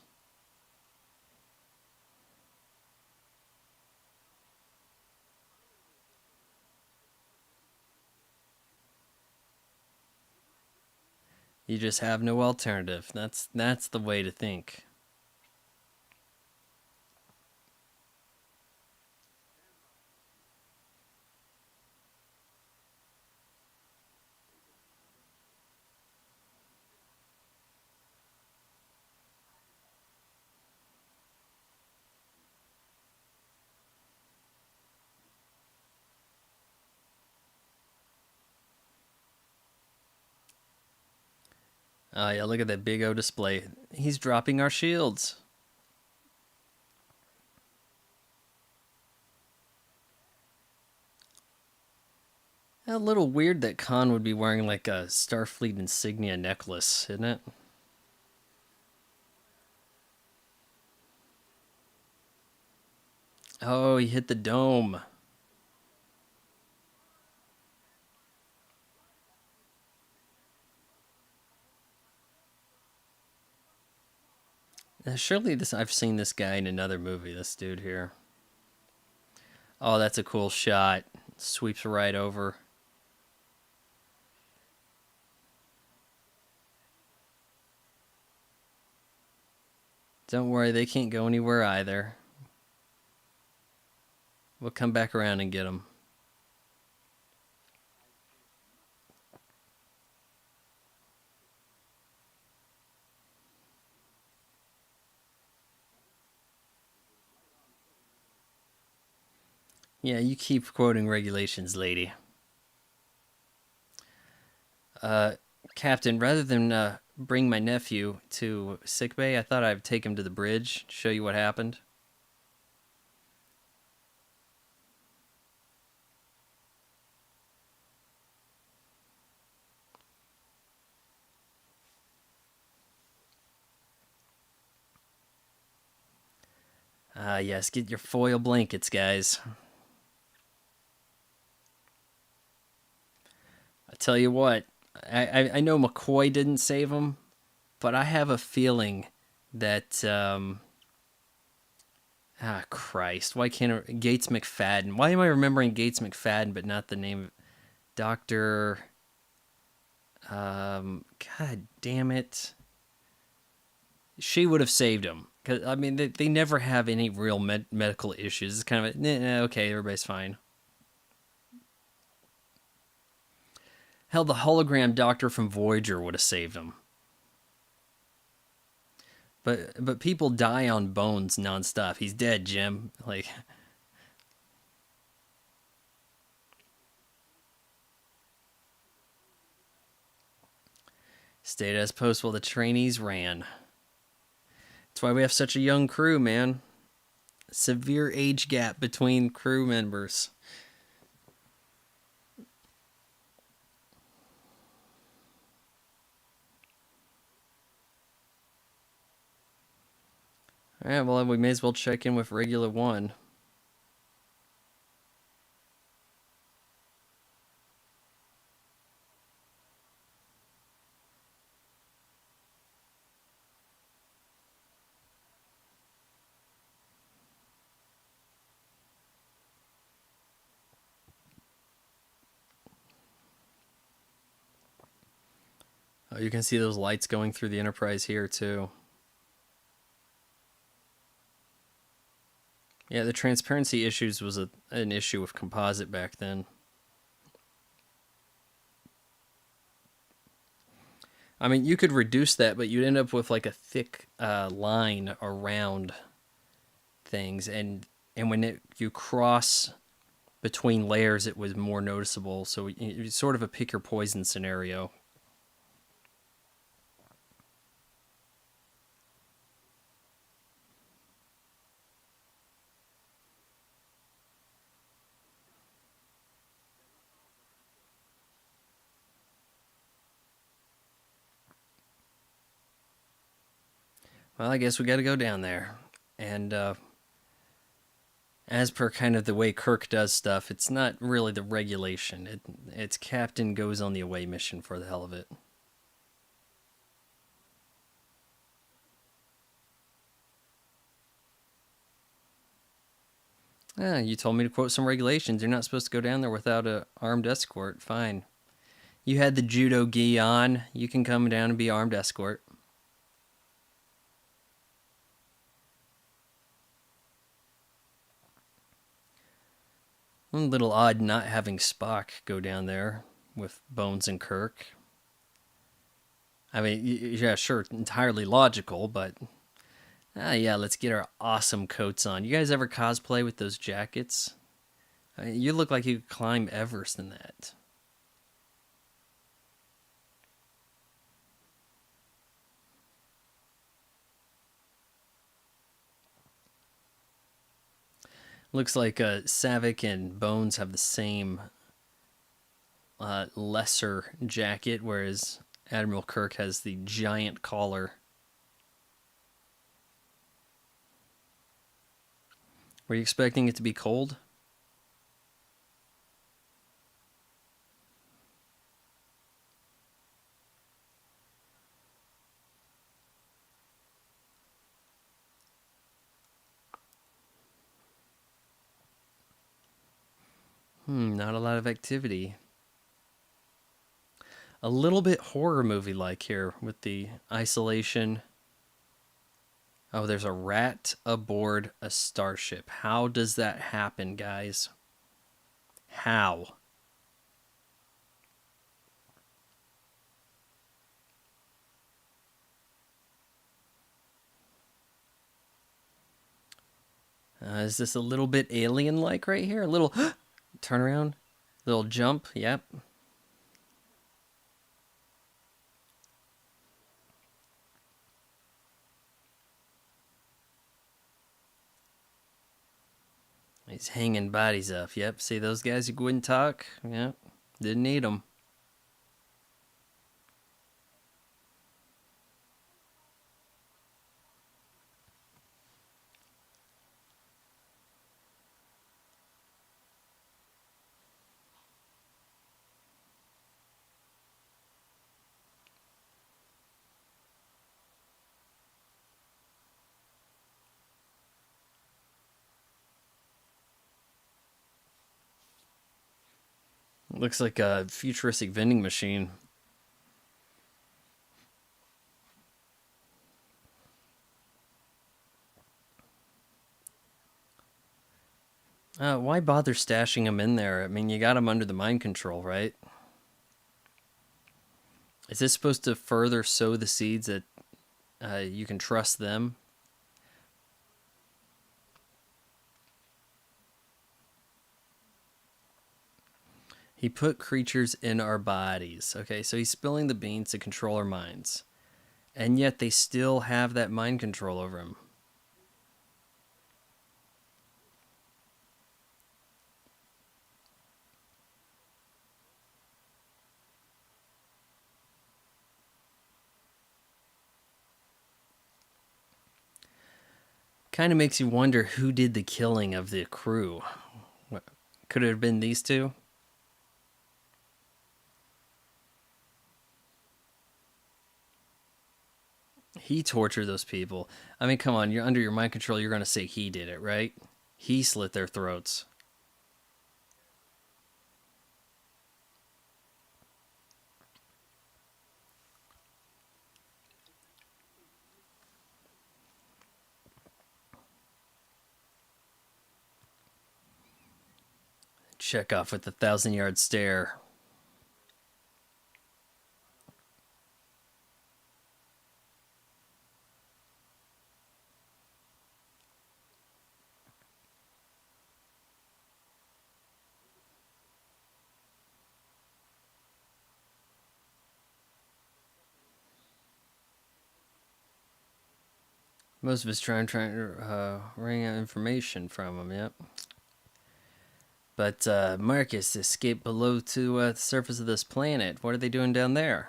You just have no alternative. That's the way to think. Yeah, look at that big O display. He's dropping our shields. A little weird that Khan would be wearing like a Starfleet insignia necklace, isn't it? Oh, he hit the dome. Surely this I've seen this guy in another movie, this dude here. Oh, that's a cool shot. Sweeps right over. Don't worry, they can't go anywhere either. We'll come back around and get them. Yeah, you keep quoting regulations, lady. Uh, Captain, rather than bring my nephew to sickbay, I thought I'd take him to the bridge, show you what happened. Ah, yes, get your foil blankets, guys. I tell you what, I know McCoy didn't save him, but I have a feeling that Christ, why can't Gates McFadden? Why am I remembering Gates McFadden but not the name Doctor? God damn it, she would have saved him. Cause I mean, they never have any real medical issues. It's kind of okay, everybody's fine. Hell, the hologram doctor from Voyager would have saved him. But people die on Bones nonstop. He's dead, Jim. Like, stayed as post while the trainees ran. That's why we have such a young crew, man. Severe age gap between crew members. All right, well, we may as well check in with Regular One. Oh, you can see those lights going through the Enterprise here, too. Yeah, the transparency issues was an issue with composite back then. I mean, you could reduce that, but you'd end up with like a thick line around things, and when you cross between layers, it was more noticeable. So it's sort of a pick your poison scenario. Well, I guess we got to go down there, and as per kind of the way Kirk does stuff, it's not really the regulation. It's Captain goes on the away mission for the hell of it. You told me to quote some regulations. You're not supposed to go down there without a armed escort. Fine. You had the judo gi on. You can come down and be armed escort. A little odd not having Spock go down there with Bones and Kirk. I mean, yeah, sure, entirely logical, but yeah, let's get our awesome coats on. You guys ever cosplay with those jackets? I mean, you look like you could climb Everest in that. Looks like Savick and Bones have the same lesser jacket, whereas Admiral Kirk has the giant collar. Were you expecting it to be cold? Not a lot of activity. A little bit horror movie like here with the isolation. Oh, there's a rat aboard a starship. How does that happen, guys? How? Is this a little bit alien-like right here? A little turn around, little jump. Yep. He's hanging bodies up. Yep. See those guys who wouldn't talk? Yep. Didn't need them. Looks like a futuristic vending machine. Why bother stashing them in there? I mean, you got them under the mind control, right? Is this supposed to further sow the seeds that you can trust them? He put creatures in our bodies. Okay, so he's spilling the beans to control our minds. And yet they still have that mind control over him. Kind of makes you wonder who did the killing of the crew. Could it have been these two? He tortured those people. I mean, come on, you're under your mind control. You're going to say he did it, right? He slit their throats. Check off with the 1,000-yard stare. Most of us trying to wring out information from him. Yep. But Marcus escaped below to the surface of this planet. What are they doing down there?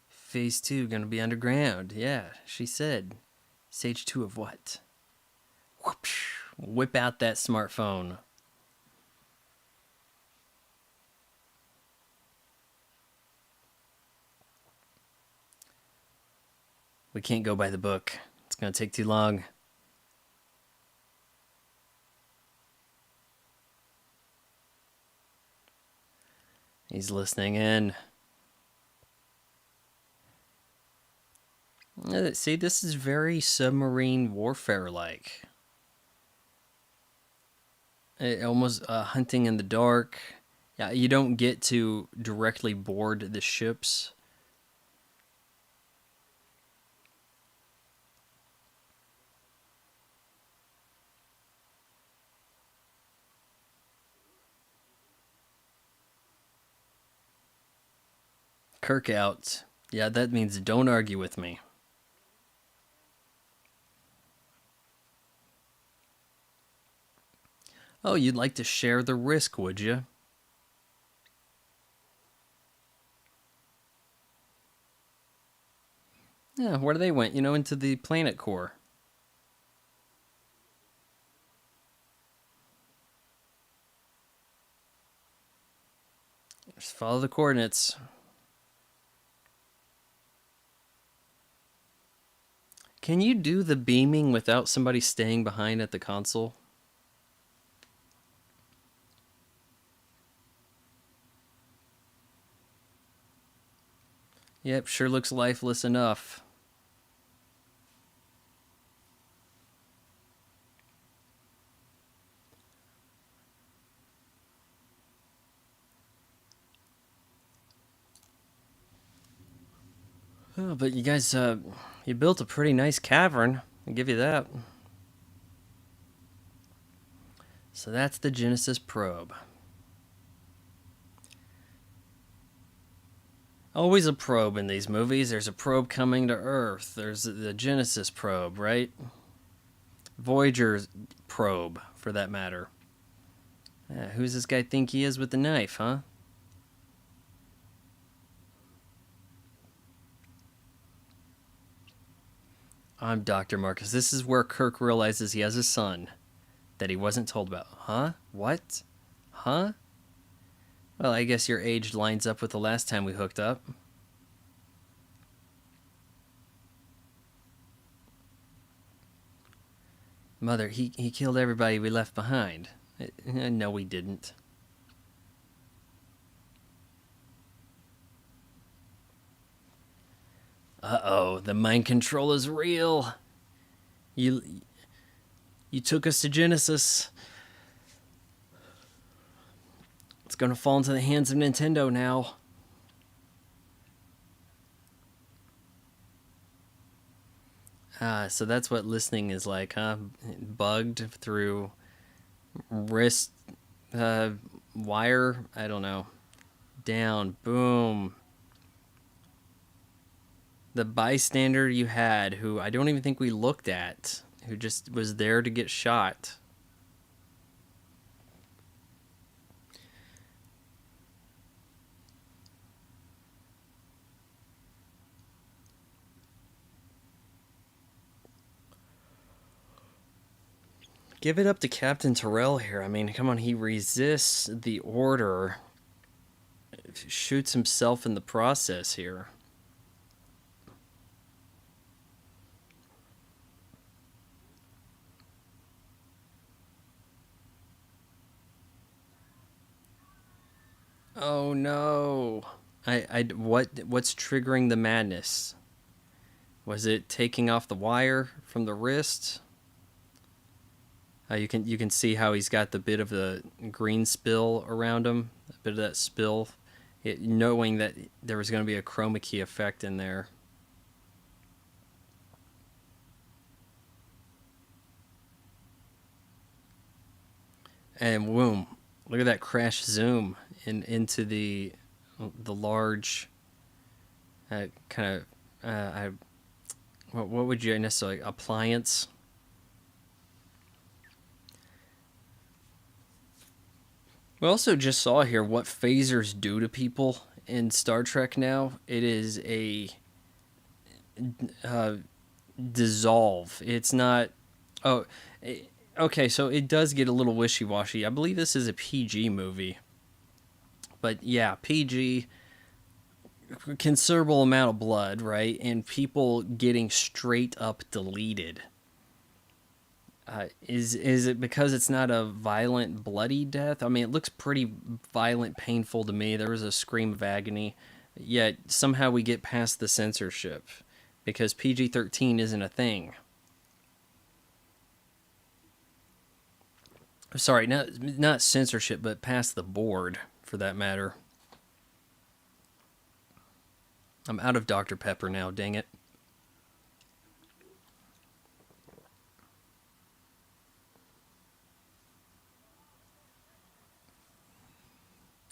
Phase 2 gonna be underground. Yeah, she said. Stage 2 of what? Whoopsh. Whip out that smartphone. We can't go by the book. It's gonna take too long. He's listening in. See, this is very submarine warfare-like. Almost hunting in the dark. Yeah, you don't get to directly board the ships. Kirk out. Yeah, that means don't argue with me. Oh, you'd like to share the risk, would you? Yeah, where they went, into the planet core. Just follow the coordinates. Can you do the beaming without somebody staying behind at the console? Yep, sure looks lifeless enough. Oh, but you guys, you built a pretty nice cavern. I'll give you that. So that's the Genesis probe. Always a probe in these movies. There's a probe coming to Earth. There's the Genesis probe, right? Voyager's probe, for that matter. Who's this guy think he is with the knife, huh? I'm Dr. Marcus. This is where Kirk realizes he has a son that he wasn't told about. Huh? What? Huh? Well, I guess your age lines up with the last time we hooked up. Mother, he killed everybody we left behind. No, we didn't. Uh-oh, the mind control is real. You you took us to Genesis. It's gonna fall into the hands of Nintendo now. So that's what listening is like, huh? Bugged through wrist uh, wire. I don't know. Down, boom. The bystander you had, who I don't even think we looked at, who just was there to get shot. Give it up to Captain Terrell here. I mean, come on, he resists the order, shoots himself in the process here. Oh no. What's triggering the madness? Was it taking off the wire from the wrist? You can see how he's got the bit of the green spill around him, a bit of that spill, knowing that there was going to be a chroma key effect in there. And boom, look at that crash zoom into the large kind of what would you necessarily appliance? We also just saw here what phasers do to people in Star Trek now. It is a uh, dissolve. It's not. Oh, okay. So it does get a little wishy washy. I believe this is a PG movie, but yeah, PG. Considerable amount of blood, right? And people getting straight up deleted. Is it because it's not a violent, bloody death? I mean, it looks pretty violent, painful to me. There was a scream of agony, yet somehow we get past the censorship because PG-13 isn't a thing. Sorry, not censorship, but past the board for that matter. I'm out of Dr. Pepper now. Dang it.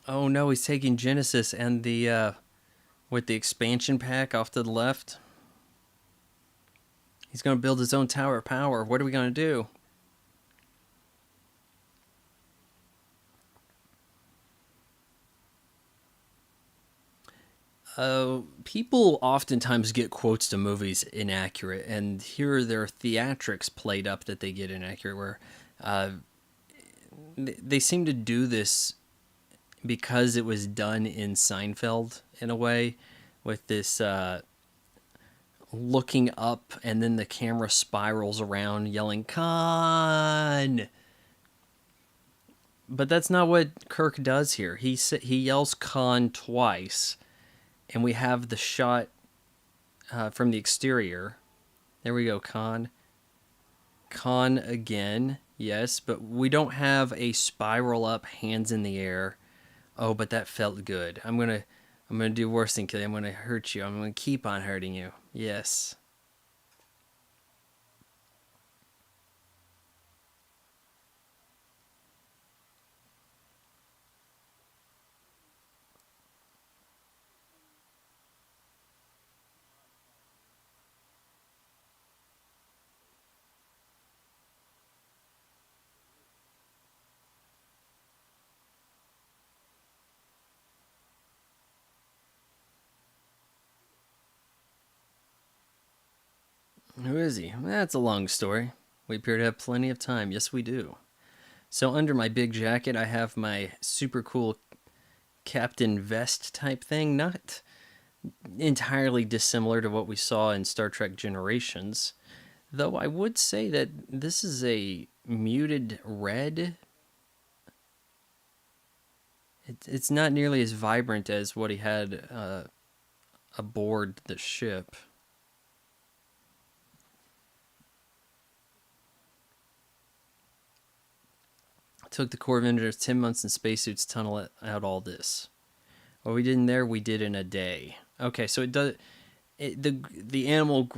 Oh no, he's taking Genesis and the with the expansion pack off to the left. He's going to build his own tower of power. What are we going to do? People oftentimes get quotes to movies inaccurate, and here are their theatrics played up that they get inaccurate, where uh, they seem to do this because it was done in Seinfeld in a way, with this looking up and then the camera spirals around yelling "Con!" But that's not what Kirk does here. He yells "Con" twice, and we have the shot from the exterior. There we go, Con. Con again, yes, but we don't have a spiral up, hands in the air. Oh, but that felt good. I'm gonna do worse than kill you. I'm gonna hurt you. I'm gonna keep on hurting you. Yes. Who is he? That's a long story. We appear to have plenty of time. Yes, we do. So under my big jacket, I have my super cool captain vest type thing. Not entirely dissimilar to what we saw in Star Trek Generations. Though I would say that this is a muted red. It's not nearly as vibrant as what he had aboard the ship. It took the Corps of Engineers 10 months in spacesuits to tunnel out all this. What we did in there, we did in a day. Okay, so it does. The animal,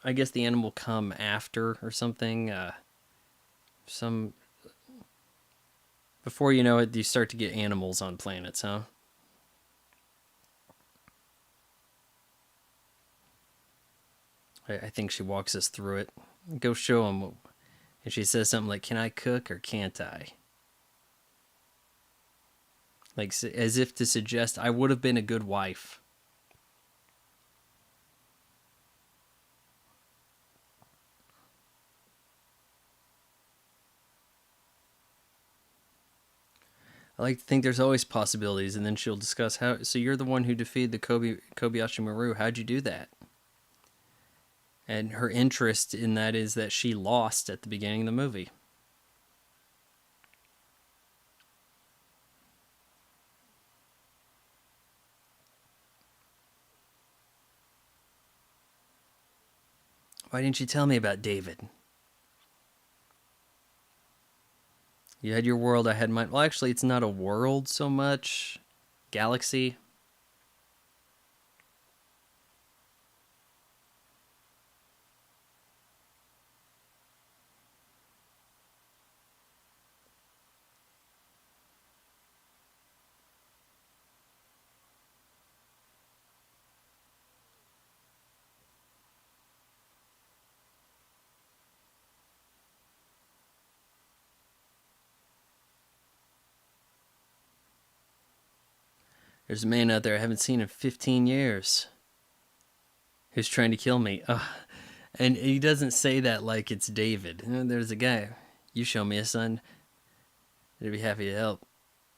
I guess the animal come after or something. Some before you know it, you start to get animals on planets, huh? I think she walks us through it. Go show them. And she says something like, "Can I cook or can't I?" Like as if to suggest I would have been a good wife. I like to think there's always possibilities, and then she'll discuss how. So you're the one who defeated the Kobayashi Maru. How'd you do that? And her interest in that is that she lost at the beginning of the movie. Why didn't you tell me about David? You had your world, I had mine. Well, actually, it's not a world so much. Galaxy. There's a man out there I haven't seen in 15 years who's trying to kill me. And he doesn't say that like it's David. There's a guy. You show me a son. I'd be happy to help.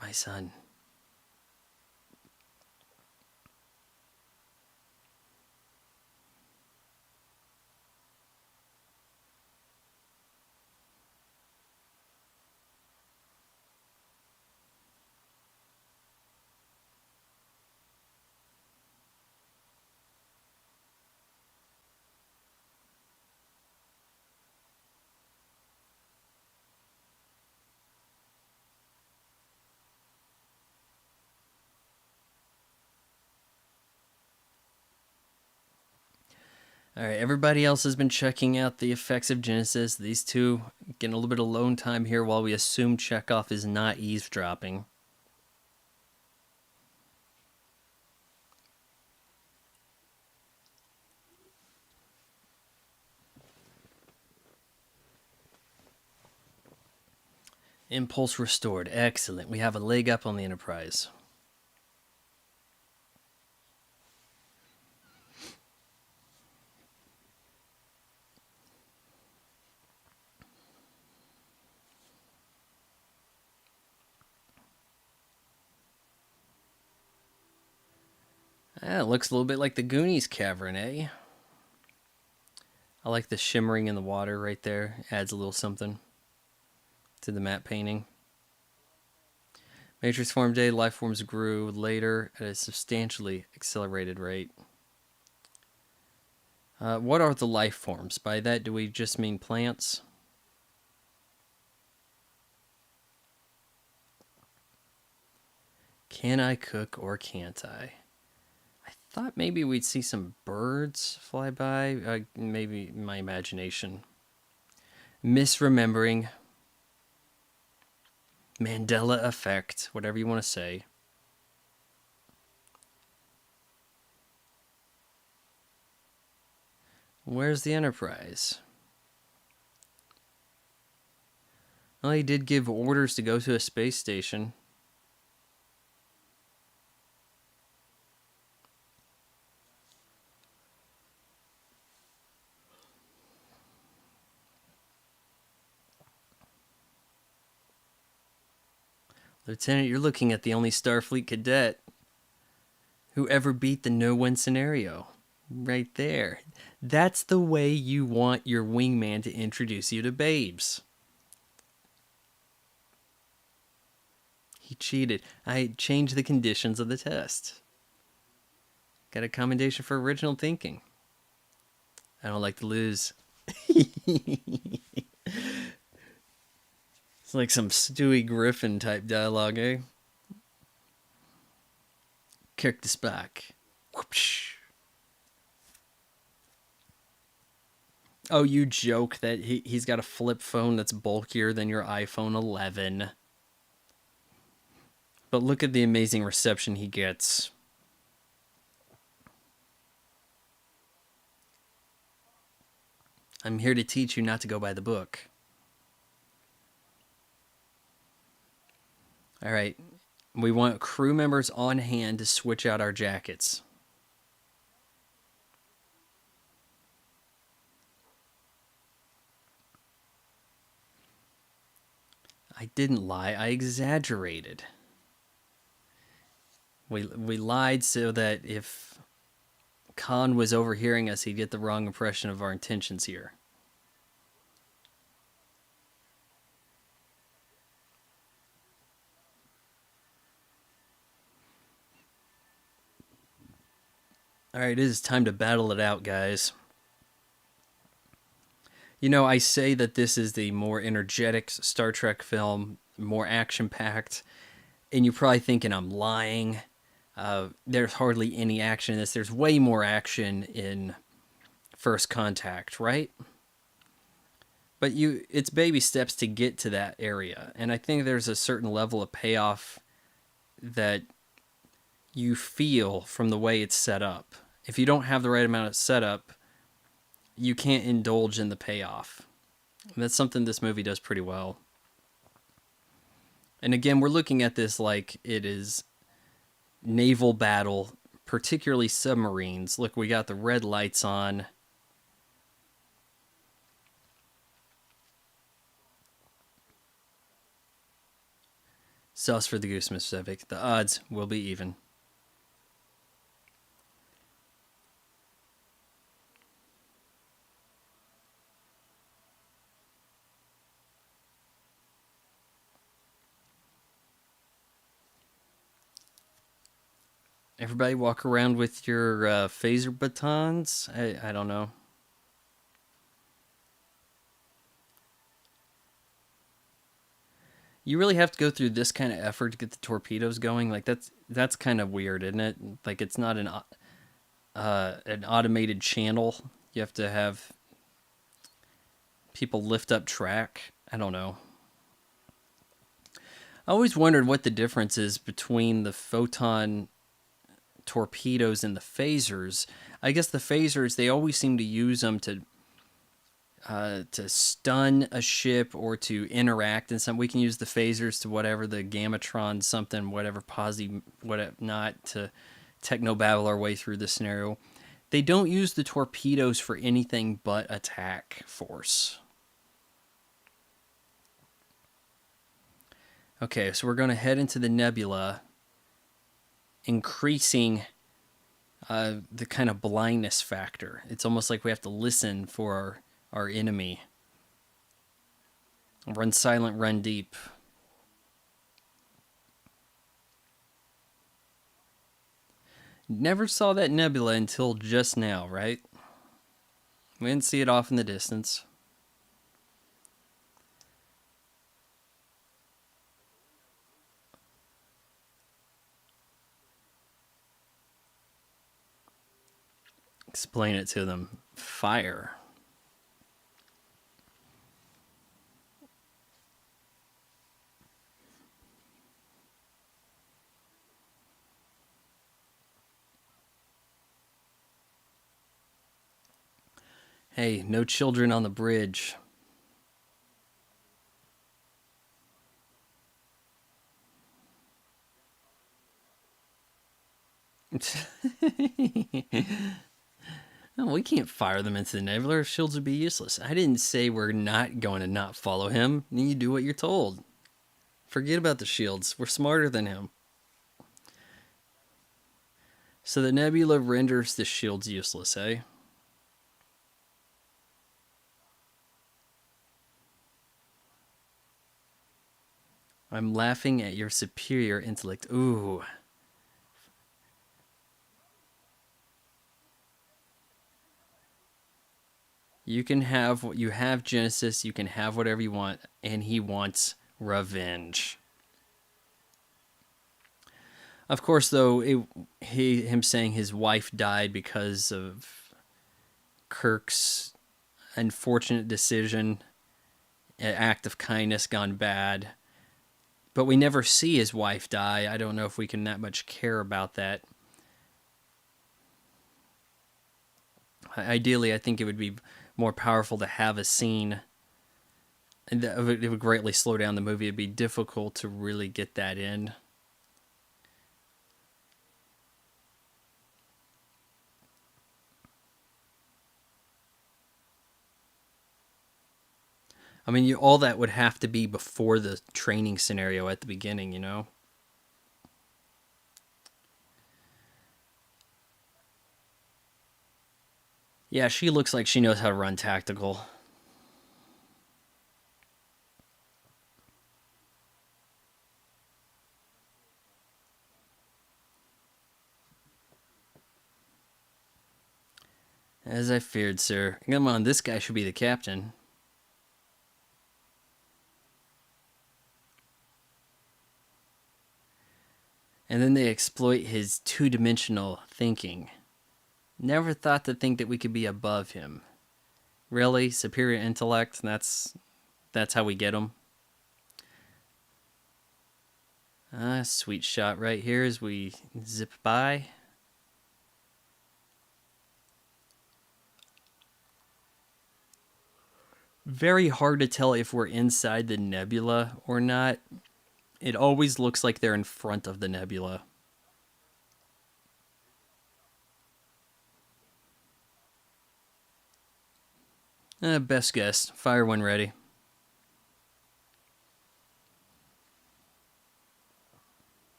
My son. All right, everybody else has been checking out the effects of Genesis. These two getting a little bit of alone time here while we assume Chekhov is not eavesdropping. Impulse restored. Excellent. We have a leg up on the Enterprise. It looks a little bit like the Goonies cavern, eh? I like the shimmering in the water right there. Adds a little something to the matte painting. Matrix formed day, life forms grew later at a substantially accelerated rate. What are the life forms? By that, do we just mean plants? Can I cook or can't I? I thought maybe we'd see some birds fly by. Maybe my imagination. Misremembering. Mandela effect, whatever you want to say. Where's the Enterprise? Well, he did give orders to go to a space station. Lieutenant, you're looking at the only Starfleet cadet who ever beat the no-win scenario. Right there. That's the way you want your wingman to introduce you to babes. He cheated. I changed the conditions of the test. Got a commendation for original thinking. I don't like to lose. It's like some Stewie Griffin type dialogue, eh? Kirk the Spock. Whoopsh. Oh, you joke that he's got a flip phone that's bulkier than your iPhone 11. But look at the amazing reception he gets. I'm here to teach you not to go by the book. All right. We want crew members on hand to switch out our jackets. I didn't lie. I exaggerated. We lied so that if Khan was overhearing us, he'd get the wrong impression of our intentions here. All right, it is time to battle it out, guys. You know, I say that this is the more energetic Star Trek film, more action-packed, and you're probably thinking I'm lying. There's hardly any action in this. There's way more action in First Contact, right? But it's baby steps to get to that area, and I think there's a certain level of payoff that you feel from the way it's set up. If you don't have the right amount of setup, you can't indulge in the payoff. And that's something this movie does pretty well. And again, we're looking at this like it is naval battle, particularly submarines. Look, we got the red lights on. Sauce for the goose, Pacific. The odds will be even. Everybody walk around with your phaser batons? I don't know. You really have to go through this kind of effort to get the torpedoes going. Like that's kind of weird, isn't it? Like it's not an automated channel. You have to have people lift up track. I don't know. I always wondered what the difference is between the photon torpedoes and the phasers. I guess the phasers, they always seem to use them to to stun a ship or to interact in some. We can use the phasers to whatever, the Gamatron something, whatever posi, whatever, not to technobabble our way through the scenario. They don't use the torpedoes for anything but attack force. Okay, so we're going to head into the nebula, increasing the kind of blindness factor. It's almost like we have to listen for our enemy. Run silent, run deep. Never saw that nebula until just now, right? We didn't see it off in the distance. Explain it to them. Fire. Hey, no children on the bridge. No, we can't fire them into the nebula. Our shields would be useless. I didn't say we're not going to not follow him. You do what you're told. Forget about the shields. We're smarter than him. So the nebula renders the shields useless, eh? I'm laughing at your superior intellect. Ooh. You can have what you have, Genesis. You can have whatever you want, and he wants revenge. Of course, though, him saying his wife died because of Kirk's unfortunate decision, an act of kindness gone bad. But we never see his wife die. I don't know if we can that much care about that. Ideally, I think it would be more powerful to have a scene. And it would greatly slow down the movie. It'd be difficult to really get that in. I mean, all that would have to be before the training scenario at the beginning, you know? Yeah, she looks like she knows how to run tactical. As I feared, sir. Come on, this guy should be the captain. And then they exploit his two-dimensional thinking. Never thought to think that we could be above him. Really? Superior intellect? That's how we get him? Sweet shot right here as we zip by. Very hard to tell if we're inside the nebula or not. It always looks like they're in front of the nebula. Best guess. Fire when ready.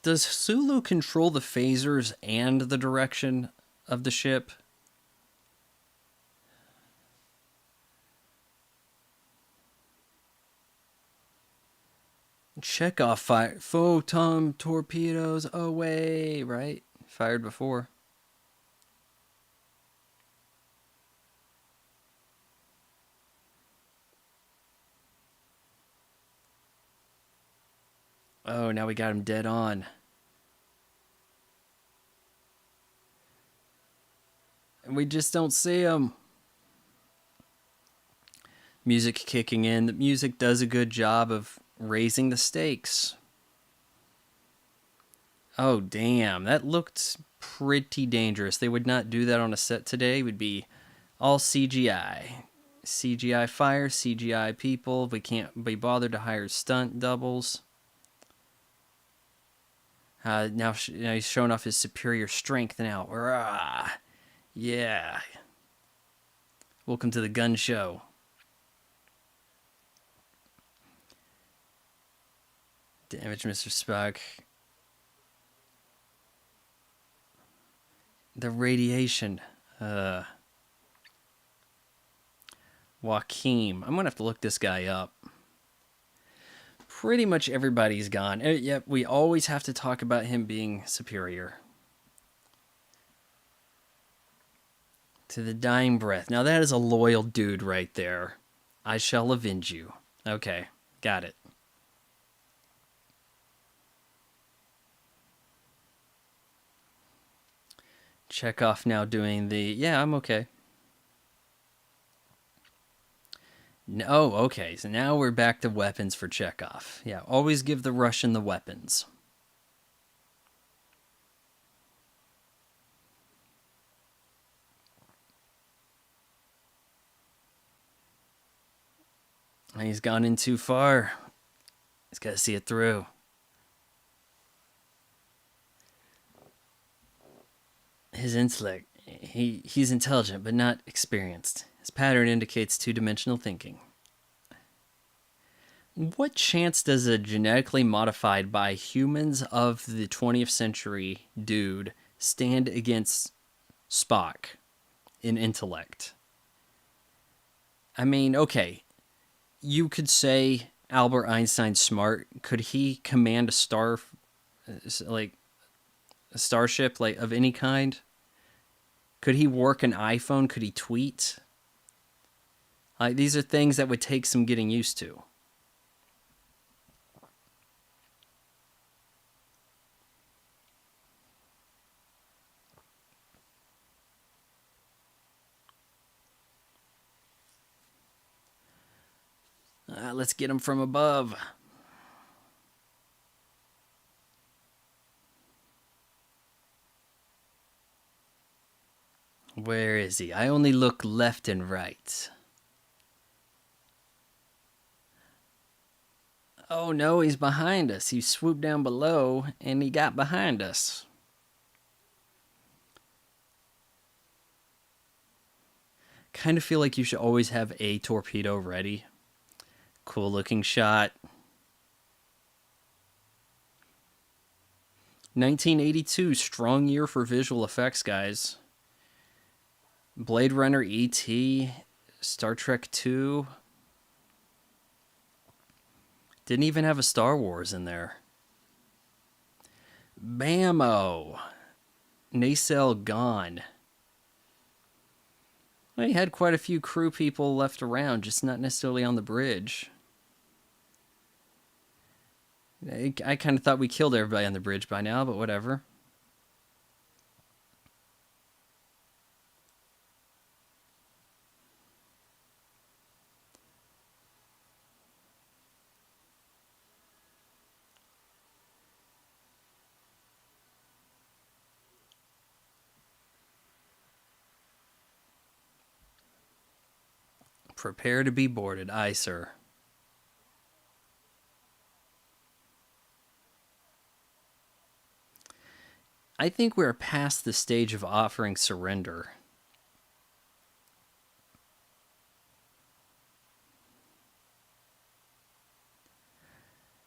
Does Sulu control the phasers and the direction of the ship? Chekhov fire photon torpedoes away, right? Fired before. Oh, now we got him dead on. And we just don't see him. Music kicking in. The music does a good job of raising the stakes. Oh, damn. That looked pretty dangerous. They would not do that on a set today. It would be All CGI. CGI fire, CGI people. We can't be bothered to hire stunt doubles. Now he's showing off his superior strength now. Rah! Yeah. Welcome to the gun show. Damage, Mr. Spock. The radiation. Joaquin. I'm going to have to look this guy up. Pretty much everybody's gone. Yep, we always have to talk about him being superior. To the dying breath. Now that is a loyal dude right there. I shall avenge you. Okay, got it. Chekhov now doing the... Yeah, I'm okay. No, okay, so now we're back to weapons for Chekhov. Yeah, always give the Russian the weapons. He's gone in too far. He's got to see it through. His intellect, he's intelligent but not experienced. His pattern indicates two-dimensional thinking. What chance does a genetically modified by humans of the 20th century dude stand against Spock in intellect? I mean, okay, you could say Albert Einstein's smart. Could he command a like a starship, like of any kind? Could he work an iPhone? Could he tweet? These are things that would take some getting used to. Let's get him from above. Where is he? I only look left and right. Oh no, he's behind us. He swooped down below and he got behind us. Kind of feel like you should always have a torpedo ready. Cool looking shot. 1982, strong year for visual effects, guys. Blade Runner, E.T., Star Trek 2. Didn't even have a Star Wars in there. Bammo. Nacelle gone. Well, he had quite a few crew people left around, just not necessarily on the bridge. I kind of thought we killed everybody on the bridge by now, but whatever. Prepare to be boarded. Aye, sir. I think we're past the stage of offering surrender.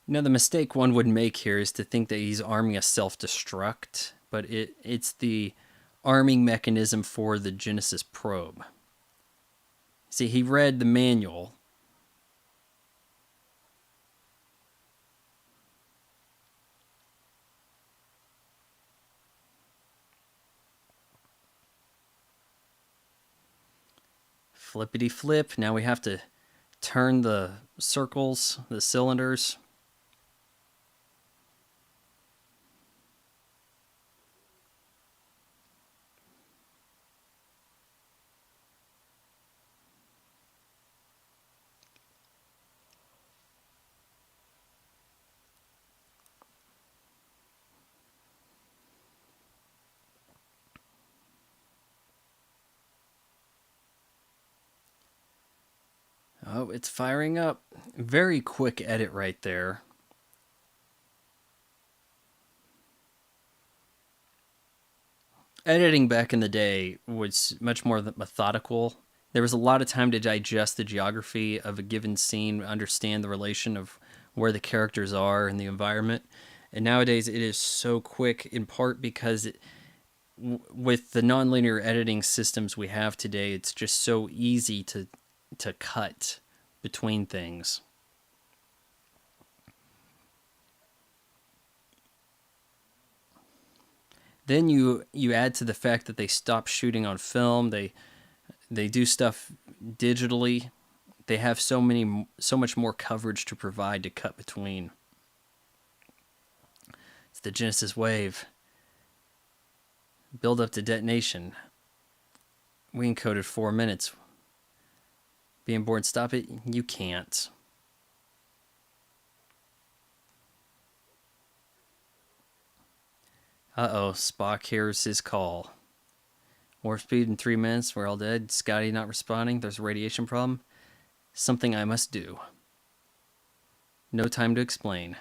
Now, the mistake one would make here is to think that he's arming a self-destruct, but it's the arming mechanism for the Genesis probe. See, he read the manual. Flippity flip. Now we have to turn the circles, the cylinders. Oh, it's firing up. Very quick edit right there. Editing back in the day was much more methodical. There was a lot of time to digest the geography of a given scene, understand the relation of where the characters are and the environment. And nowadays it is so quick, in part because with the nonlinear editing systems we have today, it's just so easy to cut between things. Then you add to the fact that they stop shooting on film. They do stuff digitally. They have so much more coverage to provide to cut between. It's the Genesis wave. Build up to detonation. We encoded 4 minutes. Being bored, stop it. You can't. Uh-oh, Spock hears his call. Warp speed in 3 minutes. We're all dead. Scotty not responding. There's a radiation problem. Something I must do. No time to explain.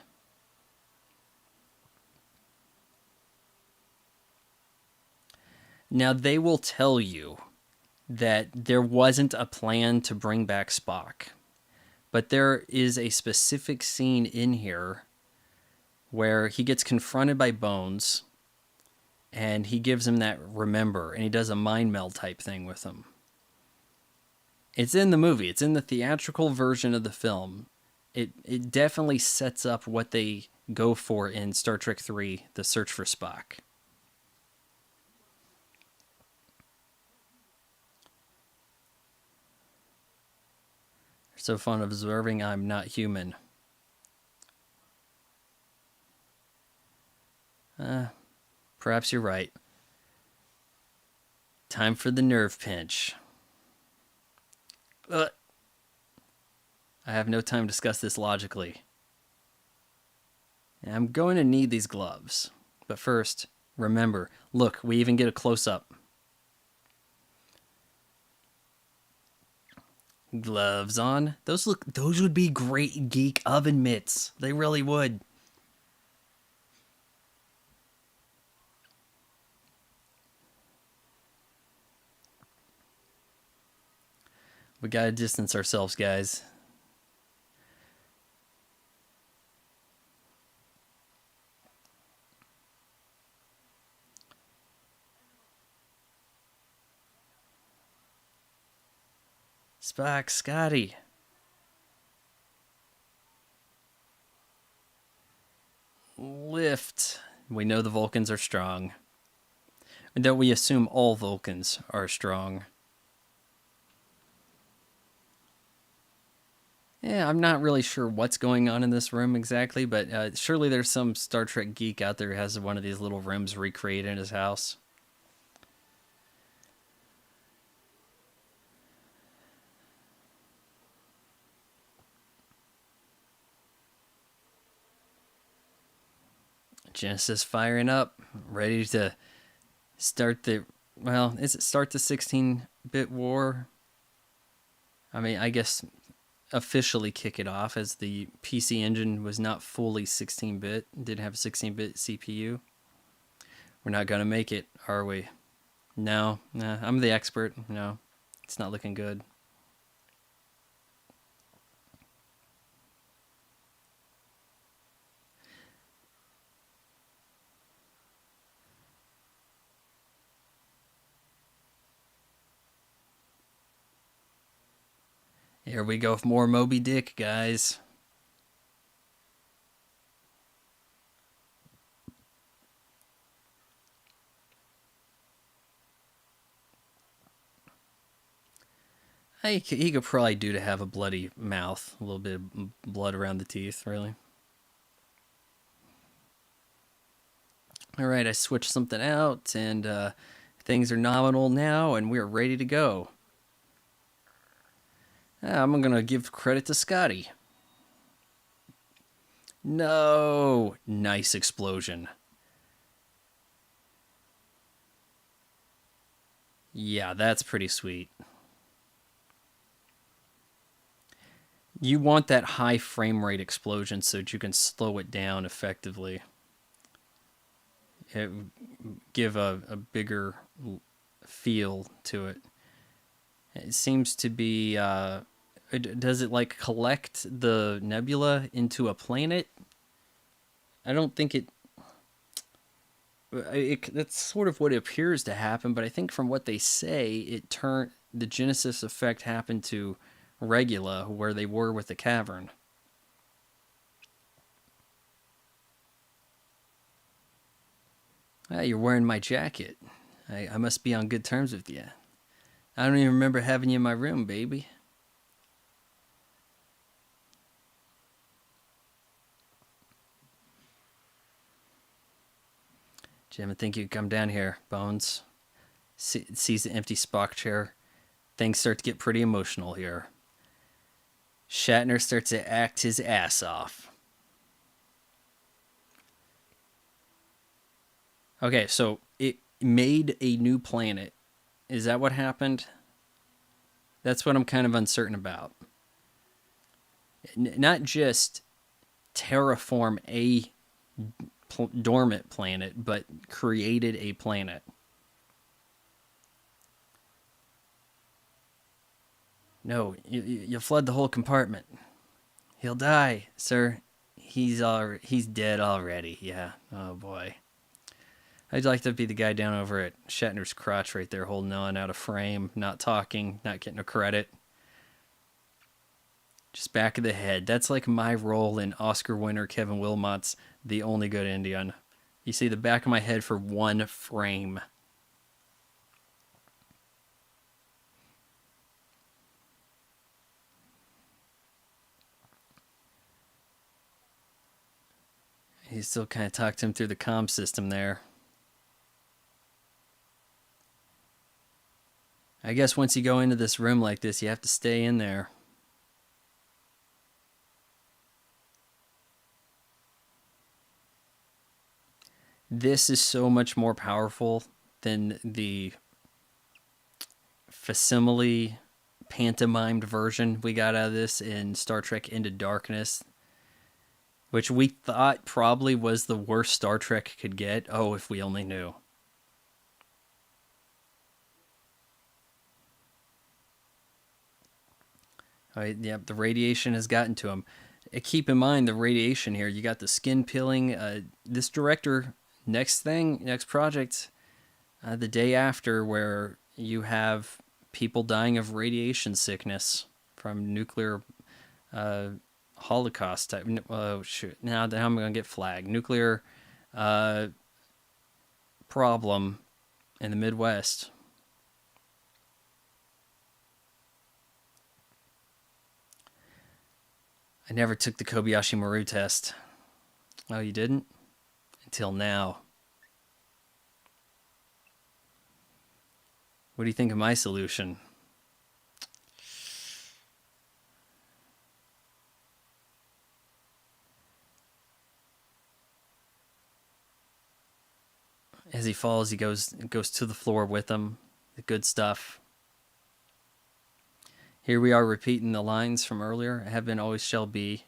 Now, they will tell you that there wasn't a plan to bring back Spock. But there is a specific scene in here where he gets confronted by Bones and he gives him that remember, and he does a mind meld type thing with him. It's in the movie. It's in the theatrical version of the film. It definitely sets up what they go for in Star Trek 3, The Search for Spock. So fond of observing I'm not human. Perhaps you're right. Time for the nerve pinch. Ugh. I have no time to discuss this logically. I'm going to need these gloves. But first, remember, look, we even get a close-up. Gloves on. Those would be great geek oven mitts. They really would. We gotta distance ourselves, guys. Spock, Scotty. Lift. We know the Vulcans are strong. And that we assume all Vulcans are strong. Yeah, I'm not really sure what's going on in this room exactly, but surely there's some Star Trek geek out there who has one of these little rooms recreated in his house. Genesis firing up, ready to start the... Well, is it start the 16-bit war? I mean, I guess officially kick it off, as the PC engine was not fully 16-bit, didn't have a 16-bit CPU. We're not gonna make it, are we? No, nah, I'm the expert. No, it's not looking good. Here we go with more Moby Dick, guys. He could probably do to have a bloody mouth, a little bit of blood around the teeth, really. All right, I switched something out, and things are nominal now, and we're ready to go. I'm gonna give credit to Scotty. No, nice explosion. Yeah, that's pretty sweet. You want that high frame rate explosion so that you can slow it down effectively. It give a bigger feel to it. It seems to be. Does it like collect the nebula into a planet? I don't think that's sort of what it appears to happen, but I think from what they say, the Genesis effect happened to Regula where they were with the cavern. Ah, you're wearing my jacket. I must be on good terms with you. I don't even remember having you in my room, baby. Jim, I think you come down here, Bones. Sees the empty Spock chair. Things start to get pretty emotional here. Shatner starts to act his ass off. Okay, so it made a new planet. Is that what happened? That's what I'm kind of uncertain about. Not just terraform a dormant planet, but created a planet. No, you flood the whole compartment. He'll die, sir. He's dead already. Yeah. Oh boy. I'd like to be the guy down over at Shatner's crotch right there, holding on out of frame, not talking, not getting a credit. Just back of the head. That's like my role in Oscar winner Kevin Wilmot's The Only Good Indian. You see the back of my head for one frame. He still kind of talked to him through the comm system there. I guess once you go into this room like this, you have to stay in there. This is so much more powerful than the facsimile pantomimed version we got out of this in Star Trek Into Darkness, which we thought probably was the worst Star Trek could get. Oh, if we only knew. Yep, the radiation has gotten to him. Keep in mind the radiation here. You got the skin peeling. This director, next project, the day after, where you have people dying of radiation sickness from nuclear holocaust type. Oh shoot! Now I'm gonna get flagged. Nuclear problem in the Midwest. I never took the Kobayashi Maru test. Oh, you didn't? Until now. What do you think of my solution? As he falls, he goes to the floor with him. The good stuff. Here we are repeating the lines from earlier. I have been, always shall be,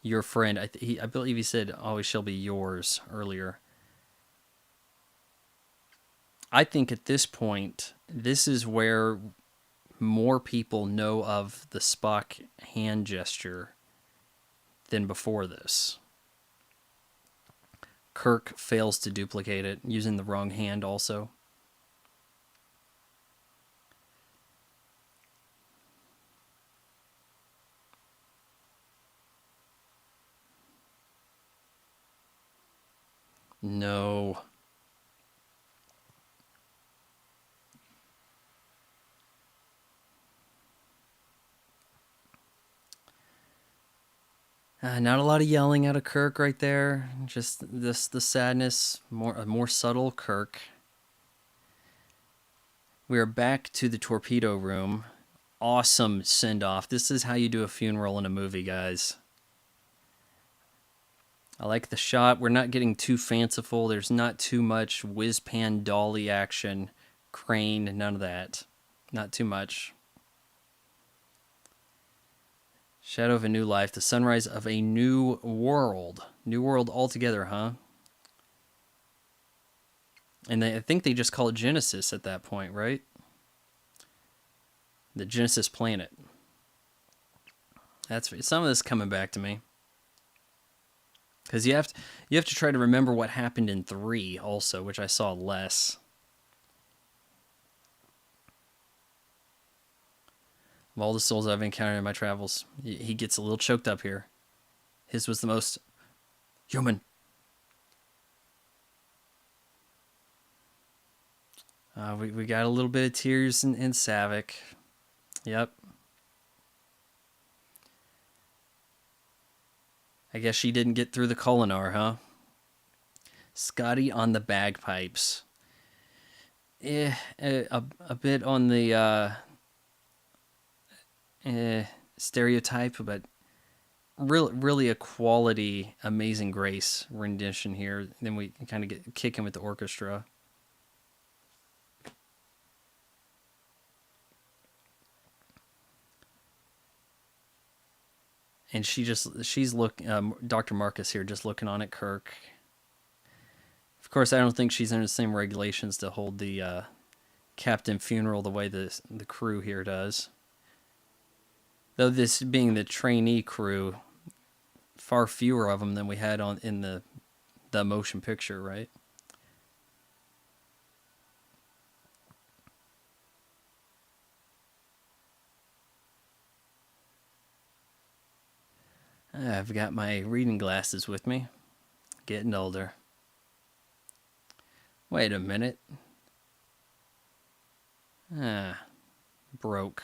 your friend. I believe he said always shall be yours earlier. I think at this point, this is where more people know of the Spock hand gesture than before this. Kirk fails to duplicate it, using the wrong hand also. No. Not a lot of yelling out of Kirk right there. Just the sadness, a more subtle Kirk. We are back to the torpedo room. Awesome send-off. This is how you do a funeral in a movie, guys. I like the shot. We're not getting too fanciful. There's not too much whiz-pan dolly action, crane, none of that. Not too much. Shadow of a New Life, the sunrise of a new world. New world altogether, huh? And I think they just call it Genesis at that point, right? The Genesis planet. That's some of this coming back to me. Because you have to try to remember what happened in 3 also, which I saw less. Of all the souls I've encountered in my travels, he gets a little choked up here. His was the most human. We got a little bit of tears in Savick. Yep. I guess she didn't get through the Kolinar, huh? Scotty on the bagpipes. A bit on the stereotype, but really a quality Amazing Grace rendition here. Then we kind of get kicking with the orchestra. And she's looking, Dr. Marcus here, just looking on at Kirk. Of course, I don't think she's under the same regulations to hold the captain funeral the way the crew here does. Though this being the trainee crew, far fewer of them than we had in the motion picture, right? I've got my reading glasses with me. Getting older. Wait a minute. Broke.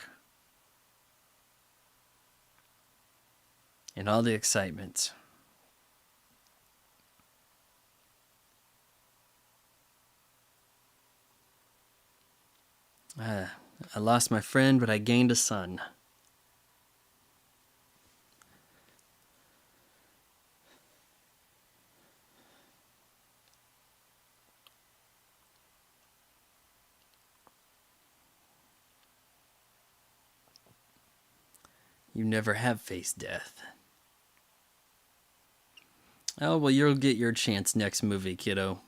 In all the excitement. I lost my friend, but I gained a son. You never have faced death. Oh, well, you'll get your chance next movie, kiddo.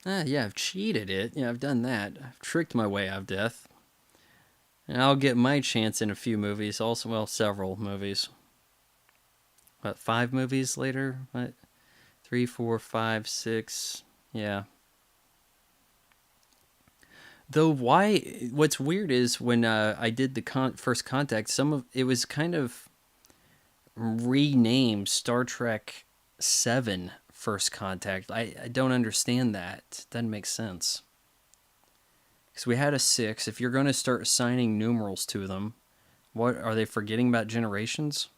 Yeah, I've cheated it. Yeah, I've done that. I've tricked my way out of death. And I'll get my chance in a few movies also. Well, several movies. What, 5 movies later? What? 3, 4, 5, 6. Yeah. Though what's weird is when I did the First Contact, some of it was kind of renamed Star Trek 7 First Contact. I don't understand that. It doesn't make sense. Because we had a 6. If you're going to start assigning numerals to them, what are they forgetting about generations?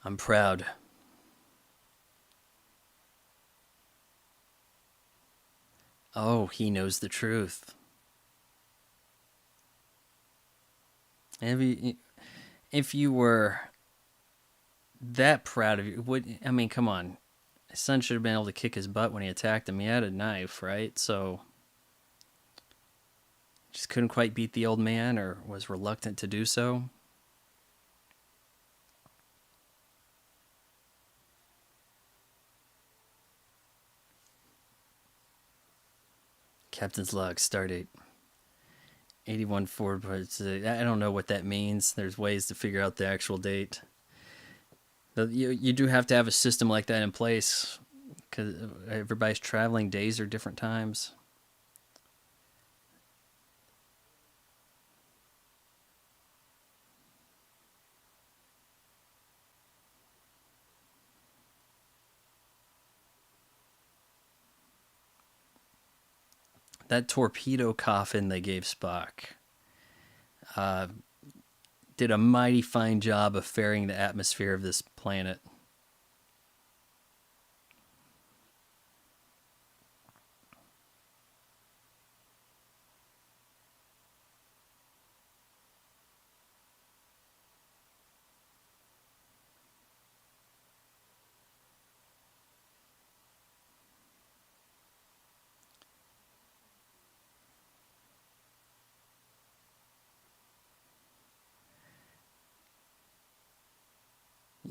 I'm proud. Oh, he knows the truth. If you were that proud of you, I mean, come on. His son should have been able to kick his butt when he attacked him. He had a knife, right? So just couldn't quite beat the old man, or was reluctant to do so. Captain's log, stardate 81 forward. I don't know what that means. There's ways to figure out the actual date. You do have to have a system like that in place because everybody's traveling. Days are different times. That torpedo coffin they gave Spock did a mighty fine job of ferrying the atmosphere of this planet.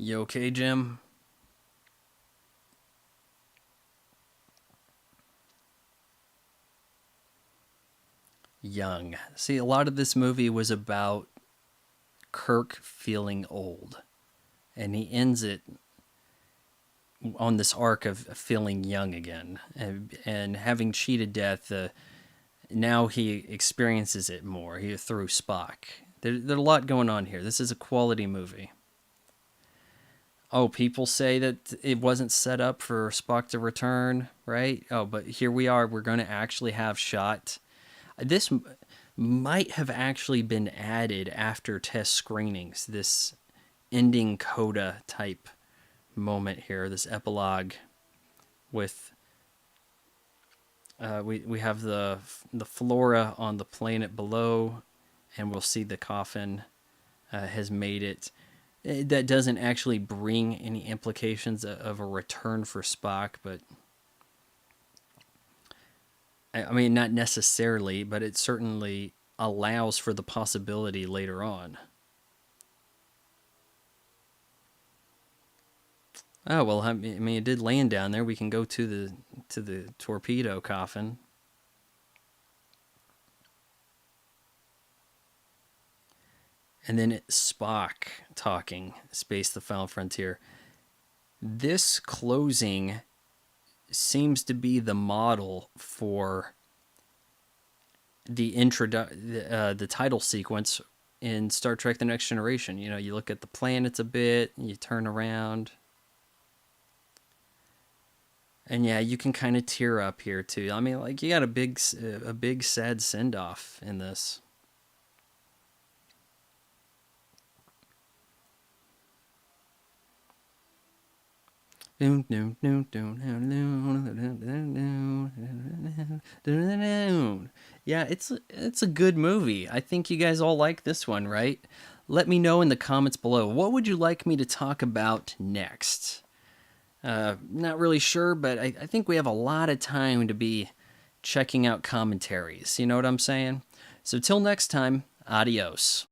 You okay, Jim? Young. See, a lot of this movie was about Kirk feeling old, and he ends it on this arc of feeling young again, and having cheated death. Now he experiences it more through Spock. There's a lot going on here. This is a quality movie. Oh, people say that it wasn't set up for Spock to return, right? Oh, but here we are. We're going to actually have shot. This might have actually been added after test screenings. This ending coda type moment here, this epilogue with we have the flora on the planet below, and we'll see the coffin has made it. That doesn't actually bring any implications of a return for Spock, but I mean, not necessarily, but it certainly allows for the possibility later on. Oh well, I mean, it did land down there. We can go to the torpedo coffin. And then Spock talking, Space the Final Frontier. This closing seems to be the model for the title sequence in Star Trek The Next Generation. You know, you look at the planets a bit, you turn around. And yeah, you can kind of tear up here too. I mean, like, you got a big sad send off in this. Yeah, it's a good movie. I think you guys all like this one, right? Let me know in the comments below. What would you like me to talk about next? Not really sure, but I think we have a lot of time to be checking out commentaries. You know what I'm saying? So till next time, adios.